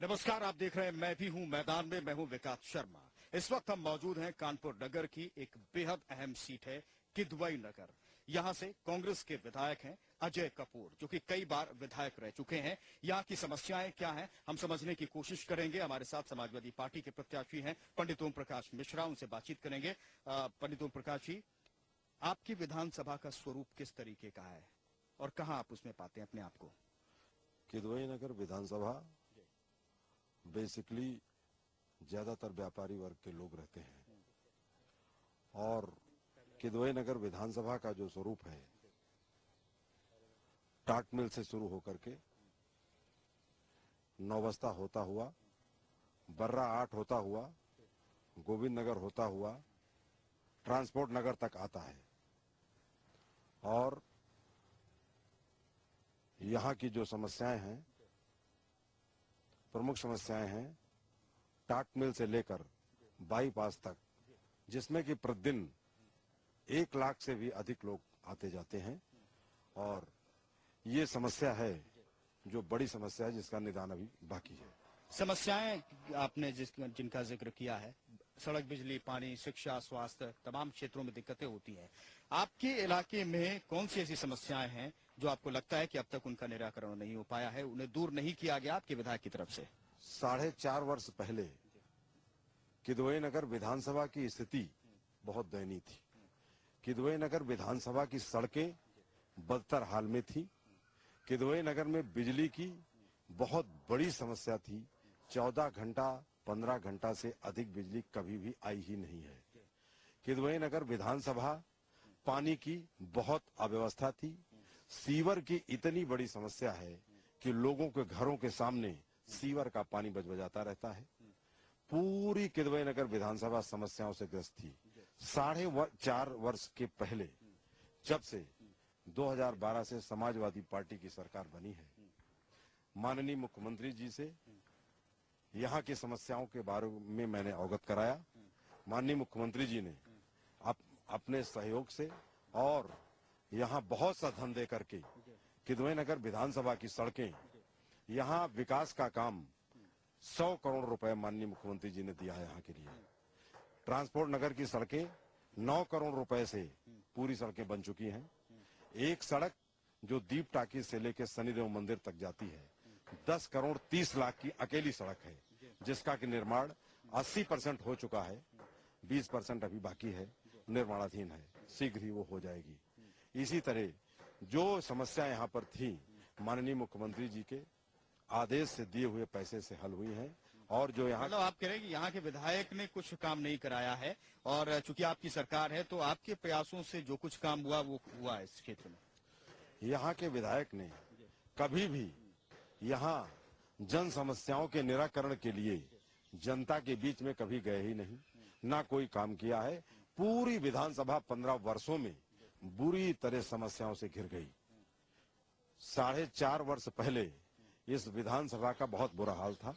नमस्कार, आप देख रहे हैं मैं भी हूं मैदान में, मैं हूं विकास शर्मा। इस वक्त हम मौजूद हैं कानपुर नगर की एक बेहद अहम सीट है किदवई नगर। यहां से कांग्रेस के विधायक हैं अजय कपूर, जो कि कई बार विधायक रह चुके हैं। यहां की समस्याएं क्या हैं हम समझने की कोशिश करेंगे। हमारे साथ समाजवादी पार्टी के प्रत्याशी हैं पंडित ओम प्रकाश मिश्रा, उनसे बातचीत करेंगे। पंडित ओम प्रकाश जी, आपकी विधानसभा का स्वरूप किस तरीके का है और कहां आप उसमें पाते हैं अपने आप को? किदवई नगर विधानसभा बेसिकली ज्यादातर व्यापारी वर्ग के लोग रहते हैं और किदवई नगर विधानसभा का जो स्वरूप है, टाट मिल से शुरू होकर के नौबस्ता होता हुआ, बर्रा 8 होता हुआ, गोविंद नगर होता हुआ, ट्रांसपोर्ट नगर तक आता है। और यहाँ की जो समस्याएं हैं, प्रमुख समस्याएं हैं टाट मिल से लेकर बाईपास तक, जिसमें कि प्रतिदिन 1 लाख से भी अधिक लोग आते जाते हैं। और ये समस्या है जो बड़ी समस्या है, जिसका निदान अभी बाकी है। समस्याएं आपने जिनका जिक्र किया है, सड़क, बिजली, पानी, शिक्षा, स्वास्थ्य, तमाम क्षेत्रों में दिक्कतें होती हैं। आपके इलाके में कौन सी ऐसी समस्याएं हैं जो आपको लगता है कि अब तक उनका निराकरण नहीं हो पाया है, उन्हें दूर नहीं किया गया आपके विधायक की तरफ से? 4.5 वर्ष पहले किदवई नगर विधानसभा की स्थिति बहुत दयनीय थी। किदवई नगर विधानसभा की सड़कें बदतर हाल में थी। किदवई नगर में बिजली की बहुत बड़ी समस्या थी। 14 घंटा 15 घंटा से अधिक बिजली कभी भी आई ही नहीं है। किदवई नगर विधानसभा पानी की बहुत अव्यवस्था थी। सीवर की इतनी बड़ी समस्या है कि लोगों के घरों के सामने सीवर का पानी बजबजाता रहता है। पूरी किदवई नगर विधानसभा समस्याओं से ग्रस्त थी। 4.5 वर्ष के पहले, जब से 2012 से समाजवादी पार्टी की सरकार बनी है, माननीय मुख्यमंत्री जी से यहाँ की समस्याओं के बारे में मैंने अवगत कराया। माननीय मुख्यमंत्री जी ने अपने सहयोग से और यहाँ बहुत सा धन दे करके किदवई नगर विधानसभा की सड़कें, यहाँ विकास का काम 100 करोड़ रुपए माननीय मुख्यमंत्री जी ने दिया है यहाँ के लिए। ट्रांसपोर्ट नगर की सड़कें 9 करोड़ रुपए से पूरी सड़कें बन चुकी हैं। एक सड़क जो दीप टाकी से लेकर शनिदेव मंदिर तक जाती है, 10 करोड़ 30 लाख की अकेली सड़क है, जिसका कि निर्माण 80% हो चुका है। 20% अभी बाकी है, निर्माणाधीन है, शीघ्र ही वो हो जाएगी। इसी तरह जो समस्या यहाँ पर थी, माननीय मुख्यमंत्री जी के आदेश से दिए हुए पैसे से हल हुई हैं। और जो यहाँ मतलब आप कह रहे हैं कि यहाँ के विधायक ने कुछ काम नहीं कराया है, और चूंकि आपकी सरकार है तो आपके प्रयासों से जो कुछ काम हुआ वो हुआ है इस क्षेत्र में। यहाँ के विधायक ने कभी भी यहाँ जन समस्याओं के निराकरण के लिए जनता के बीच में कभी गए ही नहीं, ना कोई काम किया है। पूरी विधानसभा 15 वर्षों में बुरी तरह समस्याओं से घिर गई। 4.5 वर्ष पहले इस विधानसभा का बहुत बुरा हाल था।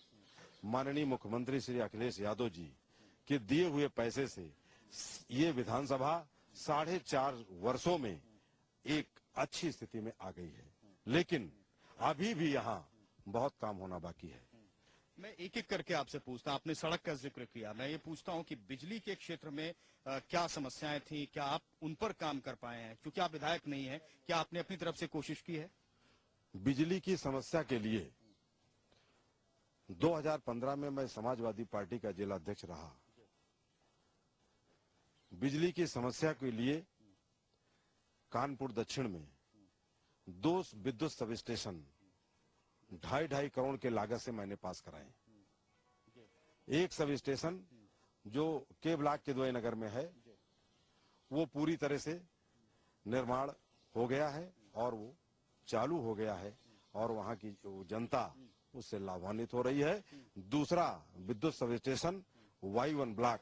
माननीय मुख्यमंत्री श्री अखिलेश यादव जी के दिए हुए पैसे से ये विधानसभा 4.5 वर्षों में एक अच्छी स्थिति में आ गई है, लेकिन अभी भी यहाँ बहुत काम होना बाकी है। मैं एक एक करके आपसे पूछता, आपने सड़क का जिक्र किया, मैं ये पूछता हूँ कि बिजली के क्षेत्र में क्या समस्याएं थी, क्या आप उन पर काम कर पाए हैं? क्योंकि आप विधायक नहीं है, क्या आपने अपनी तरफ से कोशिश की है? बिजली की समस्या के लिए 2015 में मैं समाजवादी पार्टी का जिला अध्यक्ष रहा। बिजली की समस्या के लिए कानपुर दक्षिण में 2 विद्युत सब स्टेशन 2.5 करोड़ के लागत से मैंने पास कराए। एक सब स्टेशन जो के ब्लॉक किदवई नगर में है, वो पूरी तरह से निर्माण हो गया है और वो चालू हो गया है और वहां की जो जनता उससे लाभान्वित हो रही है। दूसरा विद्युत sub station Y1 block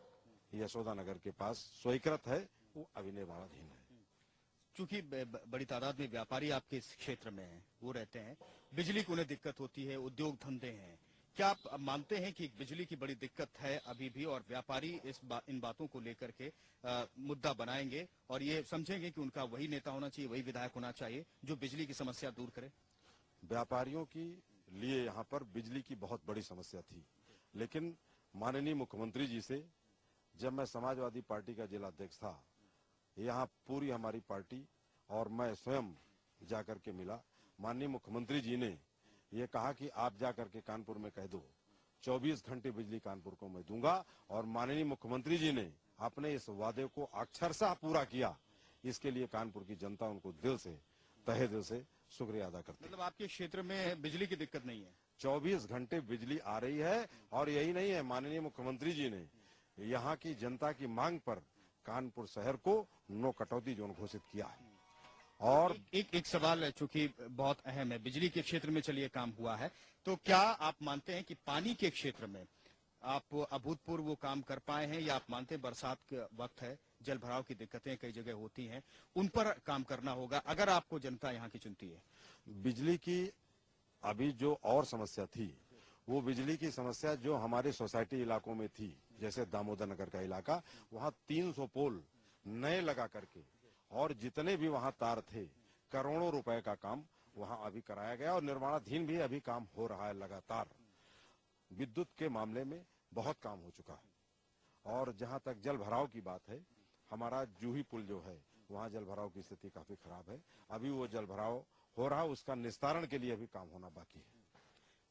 Yashoda नगर के पास स्वीकृत है, वो अभी निर्माणाधीन है। चूंकि बड़ी तादाद में व्यापारी आपके इस क्षेत्र में हैं, वो रहते हैं, बिजली को उन्हें दिक्कत होती है, उद्योग धंधे हैं, क्या आप मानते हैं कि बिजली की बड़ी दिक्कत है अभी भी और व्यापारी इन बातों को लेकर के मुद्दा बनाएंगे और ये समझेंगे कि उनका वही नेता होना चाहिए, वही विधायक होना चाहिए जो बिजली की समस्या दूर करे? व्यापारियों की लिए यहाँ पर बिजली की बहुत बड़ी समस्या थी। लेकिन माननीय मुख्यमंत्री जी से जब मैं समाजवादी पार्टी का जिला अध्यक्ष था, यहाँ पूरी हमारी पार्टी और मैं स्वयं जाकर के मिला। माननीय मुख्यमंत्री जी ने ये कहा कि आप जाकर के कानपुर में कह दो 24 घंटे बिजली कानपुर को मैं दूंगा, और माननीय मुख्यमंत्री जी ने अपने इस वादे को अक्षरशः पूरा किया। इसके लिए कानपुर की जनता उनको दिल से, तहे दिल से शुक्रिया अदा करती है। मतलब आपके क्षेत्र में बिजली की दिक्कत नहीं है? 24 घंटे बिजली आ रही है, और यही नहीं है, माननीय मुख्यमंत्री जी ने यहाँ की जनता की मांग पर कानपुर शहर को नो कटौती जोन घोषित किया है। और एक सवाल है, चूंकि बहुत अहम है, बिजली के क्षेत्र में चलिए काम हुआ है, तो क्या आप मानते हैं कि पानी के क्षेत्र में आप अभूतपूर्व वो काम कर पाए हैं, या आप मानते हैं बरसात के वक्त है, जल भराव की दिक्कतें कई जगह होती हैं, उन पर काम करना होगा अगर आपको जनता यहाँ की चुनती है? बिजली की अभी जो और समस्या थी, वो बिजली की समस्या जो हमारे सोसाइटी इलाकों में थी, जैसे दामोदर नगर का इलाका, वहाँ 300 पोल नए लगा करके, और जितने भी वहाँ तार थे, करोड़ों रुपए का काम वहाँ अभी कराया गया, और निर्माणाधीन भी अभी काम हो रहा है लगातार। विद्युत के मामले में बहुत काम हो चुका है। और जहाँ तक जल भराव की बात है, हमारा जूही पुल जो है, वहाँ जल भराव की स्थिति काफी खराब है। अभी वो जल भराव हो रहा है, उसका निस्तारण के लिए अभी काम होना बाकी है।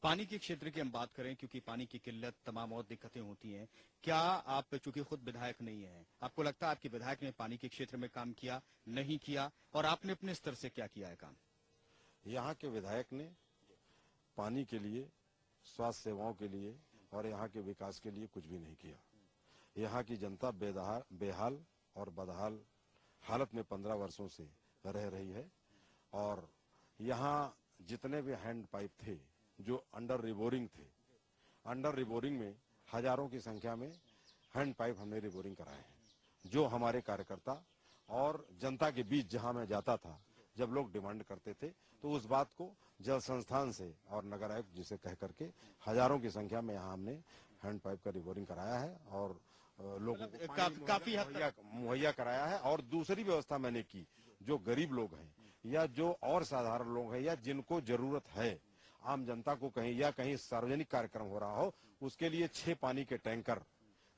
पानी के क्षेत्र की हम बात करें, क्योंकि पानी की किल्लत, तमाम और दिक्कतें होती हैं, क्या आप, चूंकि खुद विधायक नहीं है, आपको लगता है आपके विधायक ने पानी के क्षेत्र में काम किया, नहीं किया, और आपने अपने स्तर से क्या किया है काम? यहाँ के विधायक ने पानी के लिए, स्वास्थ्य सेवाओं के लिए और यहाँ के विकास के लिए कुछ भी नहीं किया। यहाँ की जनता बेहाल और बदहाल हालत में 15 वर्षों से रह रही है। और यहाँ जितने भी हैंड पाइप थे जो अंडर रिबोरिंग थे, अंडर रिबोरिंग में हजारों की संख्या में हैंड पाइप हमने रिबोरिंग कराए हैं। जो हमारे कार्यकर्ता और जनता के बीच जहाँ मैं जाता था, जब लोग डिमांड करते थे, तो उस बात को जल संस्थान से और नगर आयुक्त जिसे कह करके हजारों की संख्या में यहाँ हमने हैंड पाइप का रिबोरिंग कराया है, और लोगों को काफी मुहैया कराया है। और दूसरी व्यवस्था मैंने की, जो गरीब लोग हैं या जो और साधारण लोग हैं या जिनको जरूरत है, आम जनता को कहीं या कहीं सार्वजनिक कार्यक्रम हो रहा हो, उसके लिए 6 पानी के टैंकर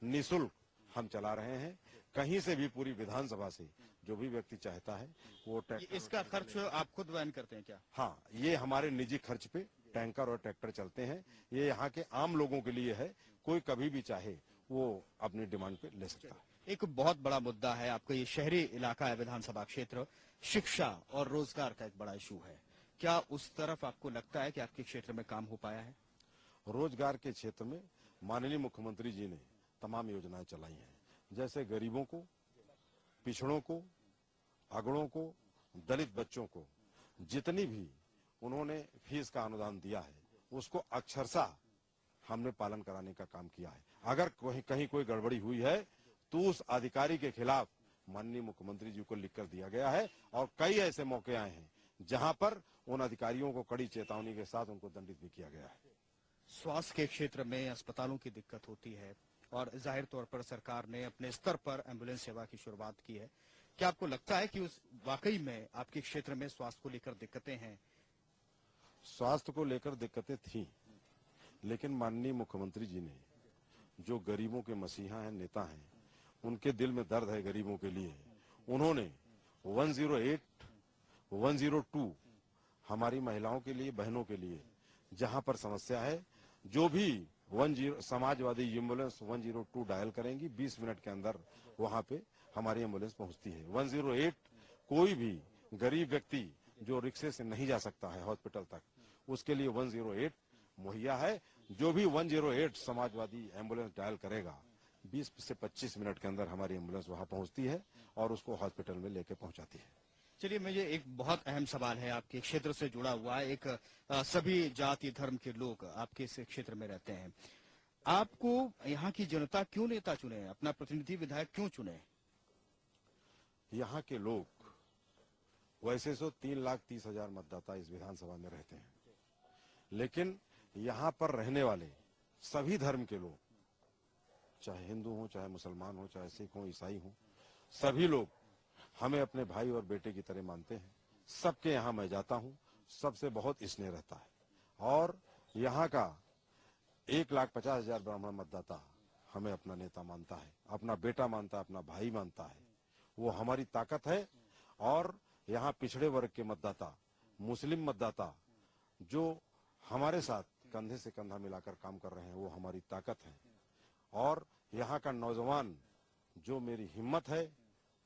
निःशुल्क हम चला रहे हैं। कहीं से भी, पूरी विधानसभा से जो भी व्यक्ति चाहता है वो ट्रैक्टर। इसका खर्च आप खुद वहन करते हैं क्या? हाँ, ये हमारे निजी खर्च पे टैंकर और ट्रैक्टर चलते हैं। ये यहाँ के आम लोगों के लिए है, कोई कभी भी चाहे वो अपनी डिमांड पे ले सकता है। एक बहुत बड़ा मुद्दा है, आपका ये शहरी इलाका है, विधानसभा क्षेत्र, शिक्षा और रोजगार का एक बड़ा इशू है। क्या उस तरफ आपको लगता है कि आपके क्षेत्र में काम हो पाया है? रोजगार के क्षेत्र में माननीय मुख्यमंत्री जी ने तमाम योजनाएं चलाई हैं, जैसे गरीबों को, पिछड़ों को, अगड़ों को, दलित बच्चों को जितनी भी उन्होंने फीस का अनुदान दिया है, उसको अक्षरशः हमने पालन कराने का काम किया है। अगर कहीं कोई गड़बड़ी हुई है तो उस अधिकारी के खिलाफ माननीय मुख्यमंत्री जी को लिखकर दिया गया है, और कई ऐसे मौके आए हैं जहां पर उन अधिकारियों को कड़ी चेतावनी के साथ उनको दंडित भी किया गया है। स्वास्थ्य के क्षेत्र में अस्पतालों की दिक्कत होती है, और जाहिर तौर पर सरकार ने अपने स्तर पर एम्बुलेंस सेवा की शुरुआत की है। क्या आपको लगता है कि उस वाकई में आपके क्षेत्र में स्वास्थ्य को लेकर दिक्कतें हैं? स्वास्थ्य को लेकर दिक्कतें थी, लेकिन माननीय मुख्यमंत्री जी ने, जो गरीबों के मसीहा हैं, नेता हैं, उनके दिल में दर्द है गरीबों के लिए, उन्होंने 108, 102 हमारी महिलाओं के लिए, बहनों के लिए जहां पर समस्या है, जो भी 10 समाजवादी एम्बुलेंस 102 डायल करेंगी, 20 मिनट के अंदर वहां पे हमारी एम्बुलेंस पहुंचती है। 108 कोई भी गरीब व्यक्ति जो रिक्शे से नहीं जा सकता है हॉस्पिटल तक, उसके लिए 108 मुहैया है। जो भी 108 समाजवादी एम्बुलेंस डायल करेगा, 20 से 25 मिनट के अंदर हमारी एम्बुलेंस वहां पहुंचती है और उसको हॉस्पिटल में लेके पहुंचाती है। चलिए, मुझे एक बहुत अहम सवाल है, आपके क्षेत्र से जुड़ा हुआ है। एक सभी जाति धर्म के लोग आपके इस क्षेत्र में रहते हैं। आपको यहाँ की जनता क्यों नेता चुने, अपना प्रतिनिधि विधायक क्यों चुने? यहाँ के लोग वैसे तो 3,30,000 मतदाता इस विधानसभा में रहते हैं, लेकिन यहाँ पर रहने वाले सभी धर्म के लोग, चाहे हिंदू हो, चाहे मुसलमान हो, चाहे सिख हो, ईसाई हो, सभी लोग हमें अपने भाई और बेटे की तरह मानते हैं। सबके यहाँ मैं जाता हूँ, सबसे बहुत स्नेह रहता है, और यहाँ का 1,50,000 ब्राह्मण मतदाता हमें अपना नेता मानता है, अपना बेटा मानता है, अपना भाई मानता है। वो हमारी ताकत है। और यहाँ पिछड़े वर्ग के मतदाता, मुस्लिम मतदाता जो हमारे साथ कंधे से कंधा मिलाकर काम कर रहे हैं, वो हमारी ताकत है। और यहाँ का नौजवान जो मेरी हिम्मत है,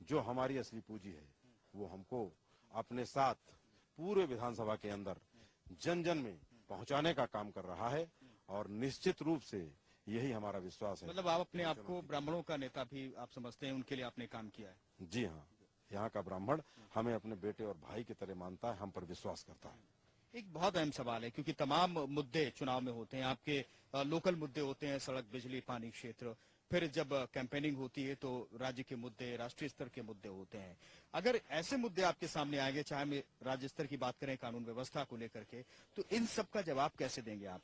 जो हमारी असली पूंजी है, वो हमको अपने साथ पूरे विधानसभा के अंदर जन जन में पहुंचाने का काम कर रहा है। और निश्चित रूप से यही हमारा विश्वास है। मतलब आप अपने आप को ब्राह्मणों का नेता भी आप समझते हैं, उनके लिए आपने काम किया है? जी हाँ, यहाँ का ब्राह्मण हमें अपने बेटे और भाई की तरह मानता है, हम पर विश्वास करता है। एक बहुत अहम सवाल है, क्योंकि तमाम मुद्दे चुनाव में होते हैं। आपके लोकल मुद्दे होते हैं, सड़क, बिजली, पानी क्षेत्र। फिर जब कैंपेनिंग होती है तो राज्य के मुद्दे, राष्ट्रीय स्तर के मुद्दे होते हैं। अगर ऐसे मुद्दे आपके सामने आएंगे, चाहे हम राज्य स्तर की बात करें, कानून व्यवस्था को लेकर के, तो इन सब का जवाब कैसे देंगे आप?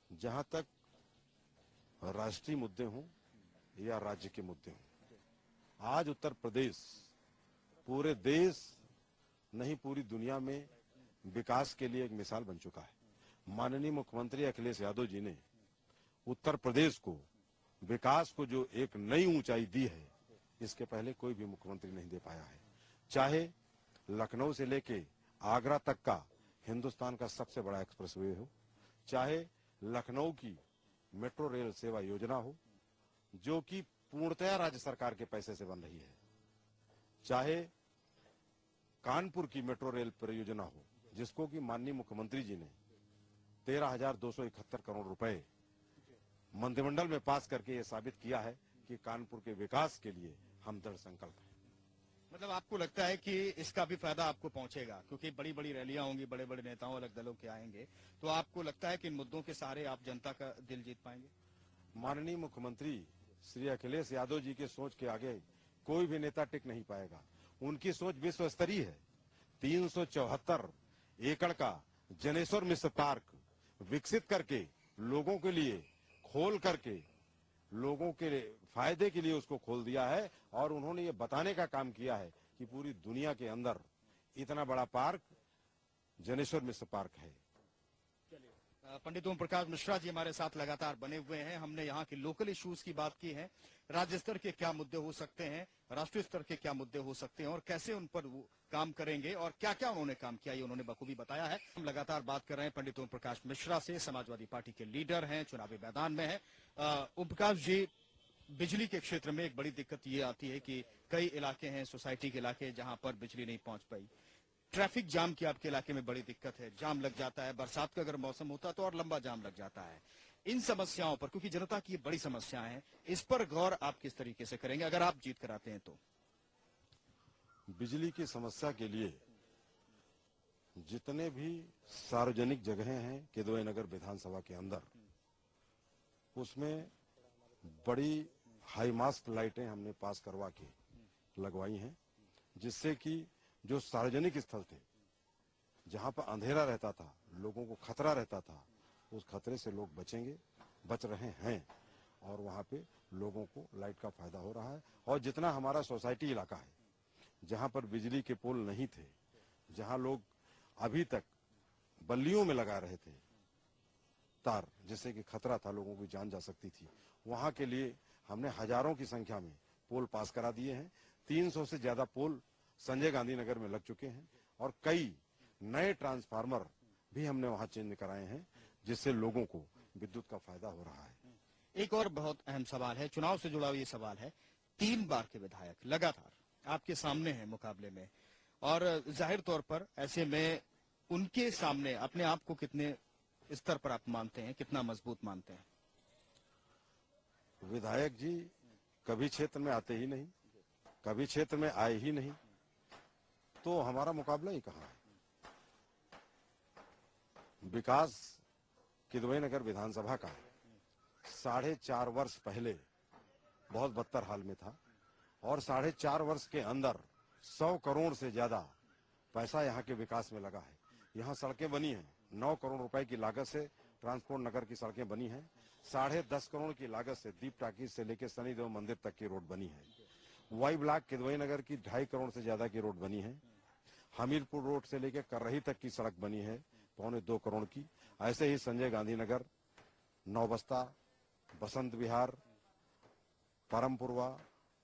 जहां तक राष्ट्रीय मुद्दे हों या राज्य के मुद्दे हों, आज उत्तर प्रदेश पूरे देश नहीं पूरी दुनिया में विकास के लिए एक मिसाल बन चुका है। माननीय मुख्यमंत्री अखिलेश यादव जी ने उत्तर प्रदेश को, विकास को जो एक नई ऊंचाई दी है, इसके पहले कोई भी मुख्यमंत्री नहीं दे पाया है। चाहे लखनऊ से लेके आगरा तक का हिंदुस्तान का सबसे बड़ा एक्सप्रेसवे हो, चाहे लखनऊ की मेट्रो रेल सेवा योजना हो जो कि पूर्णतया राज्य सरकार के पैसे से बन रही है, चाहे कानपुर की मेट्रो रेल परियोजना हो जिसको कि माननीय मुख्यमंत्री जी ने 13,271 करोड़ रुपए मंत्रिमंडल में पास करके ये साबित किया है कि कानपुर के विकास के लिए हम दृढ़ संकल्प हैं। मतलब आपको लगता है कि इसका भी फायदा आपको पहुंचेगा, क्योंकि बड़ी बड़ी रैलियां होंगी, बड़े बड़े नेताओं, अलग दलों के आएंगे, तो आपको लगता है कि इन मुद्दों के सहारे आप जनता का दिल जीत पाएंगे? माननीय मुख्यमंत्री श्री अखिलेश यादव जी के सोच के आगे कोई भी नेता टिक नहीं पाएगा। उनकी सोच विश्व स्तरीय है। 374 एकड़ का जनेश्वर मिश्र पार्क विकसित करके, लोगों के लिए खोल करके, लोगों के फायदे के लिए उसको खोल दिया है। और उन्होंने ये बताने का काम किया है कि पूरी दुनिया के अंदर इतना बड़ा पार्क जनेश्वर मिश्र पार्क है। पंडित ओम प्रकाश मिश्रा जी हमारे साथ लगातार बने हुए हैं। हमने यहाँ के लोकल इश्यूज की बात की है, राज्य स्तर के क्या मुद्दे हो सकते हैं, राष्ट्रीय स्तर के क्या मुद्दे हो सकते हैं और कैसे उन पर वो काम करेंगे और क्या क्या उन्होंने काम किया, ये उन्होंने बखूबी बताया है। हम लगातार बात कर रहे हैं पंडित ओम प्रकाश मिश्रा से, समाजवादी पार्टी के लीडर हैं, चुनावी मैदान में है। ओम प्रकाश जी, बिजली के क्षेत्र में एक बड़ी दिक्कत ये आती है कि कई इलाके हैं, सोसाइटी के इलाके, जहां पर बिजली नहीं पहुंच पाई। ट्रैफिक जाम की आपके इलाके में बड़ी दिक्कत है, जाम लग जाता है, बरसात का अगर मौसम होता है तो और लंबा जाम लग जाता है। इन समस्याओं पर, क्योंकि जनता की ये बड़ी समस्याएं हैं, इस पर गौर आप किस तरीके से करेंगे अगर आप जीत कर आते हैं तो? बिजली की समस्या के लिए जितने भी सार्वजनिक जगहें हैं किदवई नगर विधानसभा के अंदर, उसमें बड़ी हाई मास्ट लाइटें हमने पास करवा के लगवाई हैं, जिससे कि जो सार्वजनिक स्थल थे जहां पर अंधेरा रहता था, लोगों को खतरा रहता था, उस खतरे से लोग बच रहे हैं। और वहां पे लोगों को लाइट का फायदा हो रहा है। और जितना हमारा सोसाइटी इलाका है जहां पर बिजली के पोल नहीं थे, जहां लोग अभी तक बल्लियों में लगा रहे थे तार, जिससे कि खतरा था, लोगों की जान जा सकती थी, वहां के लिए हमने हजारों की संख्या में पोल पास करा दिए हैं। 300 से ज्यादा पोल संजय गांधी नगर में लग चुके हैं और कई नए ट्रांसफार्मर भी हमने वहां चेंज कराए हैं, जिससे लोगों को विद्युत का फायदा हो रहा है। एक और बहुत अहम सवाल है, चुनाव से जुड़ा हुआ ये सवाल है। 3 बार के विधायक लगातार आपके सामने हैं मुकाबले में, और जाहिर तौर पर ऐसे में उनके सामने अपने आप को कितने स्तर पर आप मानते हैं, कितना मजबूत मानते हैं? विधायक जी कभी क्षेत्र में आते ही नहीं, कभी क्षेत्र में आए ही नहीं, तो हमारा मुकाबला ही कहाँ है। विकास किदवई नगर विधानसभा का 4.5 वर्ष पहले बहुत बदतर हाल में था और 4.5 वर्ष के अंदर 100 करोड़ से ज्यादा पैसा यहाँ के विकास में लगा है। यहाँ सड़कें बनी हैं, 9 करोड़ रुपए की लागत से ट्रांसपोर्ट नगर की सड़कें बनी हैं। 10.5 करोड़ की लागत से दीप टाकी से लेकर शनिदेव मंदिर तक की रोड बनी है। वाई ब्लॉक किदवई नगर की 2.5 करोड़ से ज्यादा की रोड बनी है। हमीरपुर रोड से लेकर कररही तक की सड़क बनी है। 2.25 करोड़ की। ऐसे ही संजय गांधी नगर, नौबस्ता, बसंत विहार, परमपुरवा,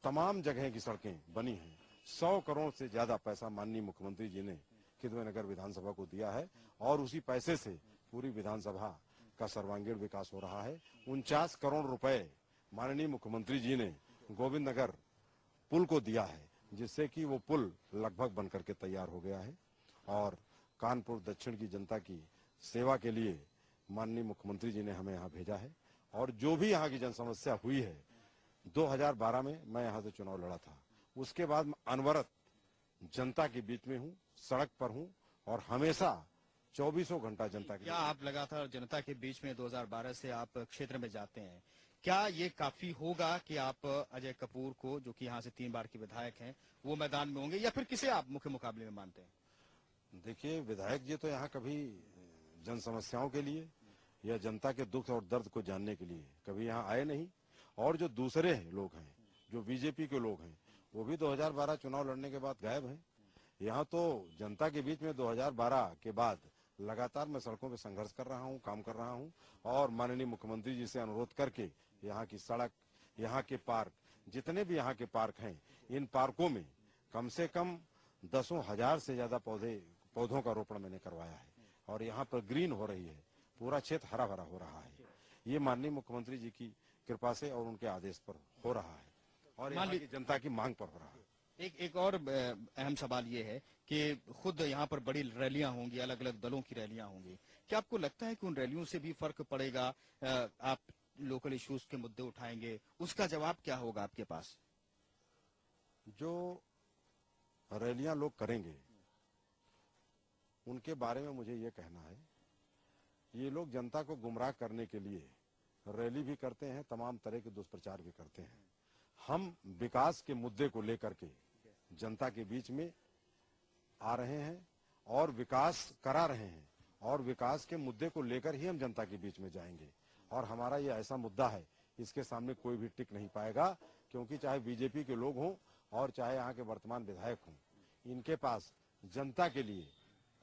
तमाम जगह की सड़कें बनी हैं। 100 करोड़ से ज्यादा पैसा माननीय मुख्यमंत्री जी ने किदवई नगर विधानसभा को दिया है और उसी पैसे से पूरी विधानसभा का सर्वांगीण विकास हो रहा है। 49 करोड़ रुपए माननीय मुख्यमंत्री जी ने गोविंद नगर पुल को दिया है, जिससे कि वो पुल लगभग बनकर के तैयार हो गया है। और कानपुर दक्षिण की जनता की सेवा के लिए माननीय मुख्यमंत्री जी ने हमें यहाँ भेजा है। और जो भी यहाँ की जन समस्या हुई है, 2012 में मैं यहाँ से चुनाव लड़ा था, उसके बाद अनवरत जनता के बीच में हूँ, सड़क पर हूँ और हमेशा 24 घंटा जनता के। क्या आप लगातार जनता के बीच में 2012 से आप क्षेत्र में जाते हैं, क्या ये काफी होगा कि आप अजय कपूर को, जो कि यहाँ से 3 बार के विधायक हैं, वो मैदान में होंगे, या फिर किसे आप मुख्य मुकाबले में मानते हैं? देखिए, विधायक जी तो यहाँ कभी जन समस्याओं के लिए या जनता के दुख और दर्द को जानने के लिए कभी यहाँ आए नहीं। और जो दूसरे लोग हैं, जो बीजेपी के लोग हैं, वो भी 2012 चुनाव लड़ने के बाद गायब हैं। यहाँ तो जनता के बीच में 2012 के बाद लगातार मैं सड़कों पे संघर्ष कर रहा हूँ, काम कर रहा हूँ और माननीय मुख्यमंत्री जी से अनुरोध करके यहाँ की सड़क, यहाँ के पार्क, जितने भी यहाँ के पार्क हैं, इन पार्कों में कम से कम 10,000 से ज्यादा पौधों का रोपण मैंने करवाया है और यहाँ पर ग्रीन हो रही है, पूरा क्षेत्र हरा भरा हो रहा है। ये माननीय मुख्यमंत्री जी की कृपा से और उनके आदेश पर हो रहा है और यहाँ की जनता की मांग पर हो रहा है। एक और अहम सवाल ये है कि खुद यहाँ पर बड़ी रैलियां होंगी, अलग अलग दलों की रैलियां होंगी, क्या आपको लगता है कि उन रैलियों से भी फर्क पड़ेगा? आप लोकल इश्यूज के मुद्दे उठाएंगे, उसका जवाब क्या होगा आपके पास? जो रैलियां लोग करेंगे उनके बारे में मुझे ये कहना है, ये लोग जनता को गुमराह करने के लिए रैली भी करते हैं, तमाम तरह के दुष्प्रचार भी करते हैं। हम विकास के मुद्दे को लेकर के जनता के बीच में आ रहे हैं और विकास करा रहे हैं और विकास के मुद्दे को लेकर ही हम जनता के बीच में जाएंगे। और हमारा ये ऐसा मुद्दा है, इसके सामने कोई भी टिक नहीं पाएगा, क्योंकि चाहे बीजेपी के लोग हों और चाहे यहाँ के वर्तमान विधायक हों, इनके पास जनता के लिए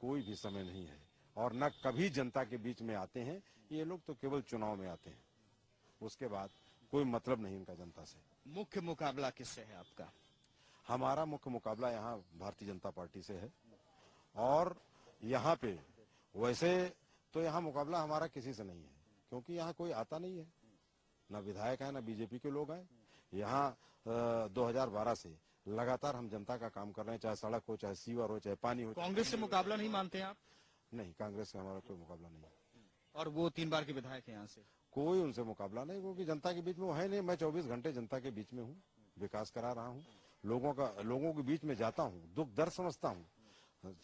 कोई भी समय नहीं है और न कभी जनता के बीच में आते हैं। ये लोग तो केवल चुनाव में आते हैं, उसके बाद कोई मतलब नहीं इनका जनता से। मुख्य मुकाबला किससे है आपका? हमारा मुख्य मुकाबला यहाँ भारतीय जनता पार्टी से है और यहाँ पे वैसे तो यहाँ मुकाबला हमारा किसी से नहीं है, क्योंकि यहाँ कोई आता नहीं है, ना विधायक है ना बीजेपी के लोग हैं। यहाँ 2012 से लगातार हम जनता का काम कर रहे हैं, चाहे सड़क हो, चाहे सीवर हो, चाहे पानी हो। कांग्रेस से मुकाबला नहीं मानते हैं आप? नहीं, कांग्रेस से हमारा कोई मुकाबला नहीं है। और वो 3 बार के विधायक हैं यहाँ से? कोई उनसे मुकाबला नहीं, क्योंकि जनता के बीच में वो है नहीं। मैं 24 घंटे जनता के बीच में हूँ, विकास करा रहा हूँ, लोगों के बीच में जाता हूँ, दुख दर्द समझता हूँ,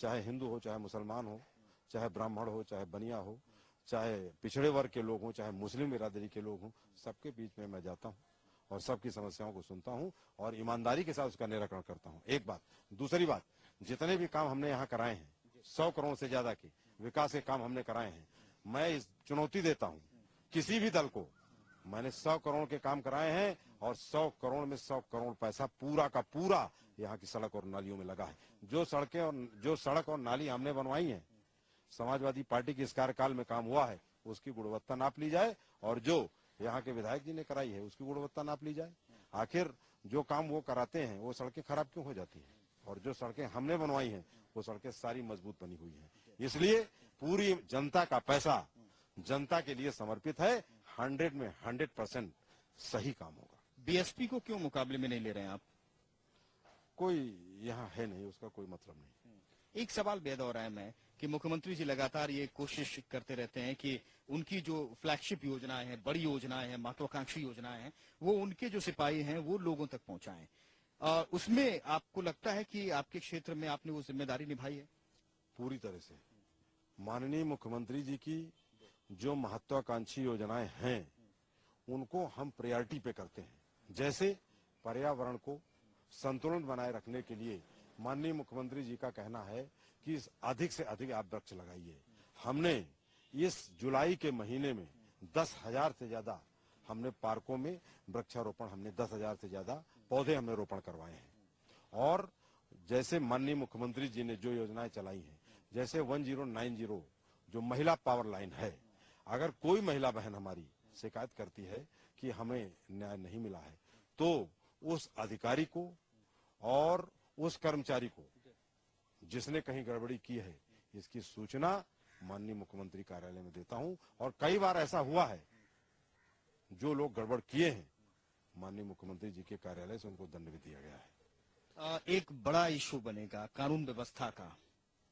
चाहे हिंदू हो, चाहे मुसलमान हो, चाहे ब्राह्मण हो, चाहे बनिया हो, चाहे पिछड़े वर्ग के लोग हों, चाहे मुस्लिम बिरादरी के लोग हों, सबके बीच में मैं जाता हूँ और सबकी समस्याओं को सुनता हूँ और ईमानदारी के साथ उसका निराकरण करता हूँ। एक बात। दूसरी बात, जितने भी काम हमने यहाँ कराए हैं, 100 करोड़ से ज्यादा के विकास के काम हमने कराए हैं, मैं इस चुनौती देता हूँ किसी भी दल को, मैंने 100 करोड़ के काम कराए हैं और 100 करोड़ में 100 करोड़ पैसा पूरा का पूरा यहाँ की सड़क और नालियों में लगा है। जो सड़क और नाली हमने बनवाई है, समाजवादी पार्टी के इस कार्यकाल में काम हुआ है, उसकी गुणवत्ता नाप ली जाए और जो यहाँ के विधायक जी ने कराई है उसकी गुणवत्ता नाप ली जाए। आखिर जो काम वो कराते हैं वो सड़कें खराब क्यों हो जाती हैं, और जो सड़कें हमने बनवाई हैं वो सड़कें सारी मजबूत बनी हुई हैं। इसलिए पूरी जनता का पैसा जनता के लिए समर्पित है, 100 में 100% सही काम होगा। बीएसपी को क्यों मुकाबले में नहीं ले रहे हैं आप? कोई यहाँ है नहीं, उसका कोई मतलब नहीं। एक सवाल बेहद और अहम है कि मुख्यमंत्री जी लगातार ये कोशिश करते रहते हैं कि उनकी जो फ्लैगशिप योजनाएं हैं, बड़ी योजनाएं हैं, महत्वाकांक्षी योजनाएं हैं, वो उनके जो सिपाही हैं वो लोगों तक पहुंचाएं। उसमें आपको लगता है कि आपके क्षेत्र में आपने वो जिम्मेदारी निभाई है? पूरी तरह से। माननीय मुख्यमंत्री जी की जो महत्वाकांक्षी योजनाएं हैं उनको हम प्रायोरिटी पे करते हैं। जैसे पर्यावरण को संतुलन बनाए रखने के लिए माननीय मुख्यमंत्री जी का कहना है कि अधिक से अधिक आप वृक्ष लगाइए। हमने इस जुलाई के महीने में 10,000 से ज्यादा हमने पार्कों में वृक्षारोपण, हमने 10,000 से ज्यादा पौधे हमने रोपण करवाए हैं। और जैसे माननीय मुख्यमंत्री जी ने जो योजनाएं चलाई हैं, जैसे 1090 जो महिला पावर लाइन है, अगर कोई महिला बहन हमारी शिकायत करती है कि हमें न्याय नहीं मिला है, तो उस अधिकारी को और उस कर्मचारी को जिसने कहीं गड़बड़ी की है, इसकी सूचना माननीय मुख्यमंत्री कार्यालय में देता हूं। और कई बार ऐसा हुआ है, जो लोग गड़बड़ किए हैं, माननीय मुख्यमंत्री जी के कार्यालय से उनको दंड भी दिया गया है। एक बड़ा इशू बनेगा कानून व्यवस्था का,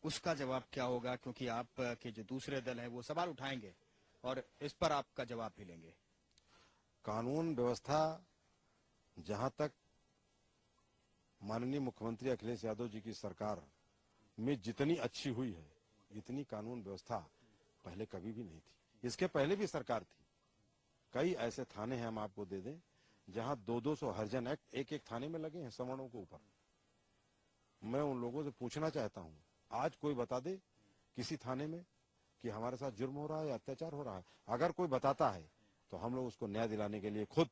उसका जवाब क्या होगा? क्योंकि आप के जो दूसरे दल है वो सवाल उठाएंगे और इस पर आपका जवाब भी लेंगे। कानून व्यवस्था जहां तक माननीय मुख्यमंत्री अखिलेश यादव जी की सरकार में जितनी अच्छी हुई है, इतनी कानून व्यवस्था पहले कभी भी नहीं थी। इसके पहले भी सरकार थी। कई ऐसे थाने हैं, हम आपको दे दें, जहां 200 हरिजन एक्ट एक एक थाने में लगे हैं सवर्णों के ऊपर। मैं उन लोगों से पूछना चाहता हूं, आज कोई बता दे किसी थाने में कि हमारे साथ जुर्म हो रहा है या अत्याचार हो रहा है। अगर कोई बताता है तो हम लोग उसको न्याय दिलाने के लिए खुद,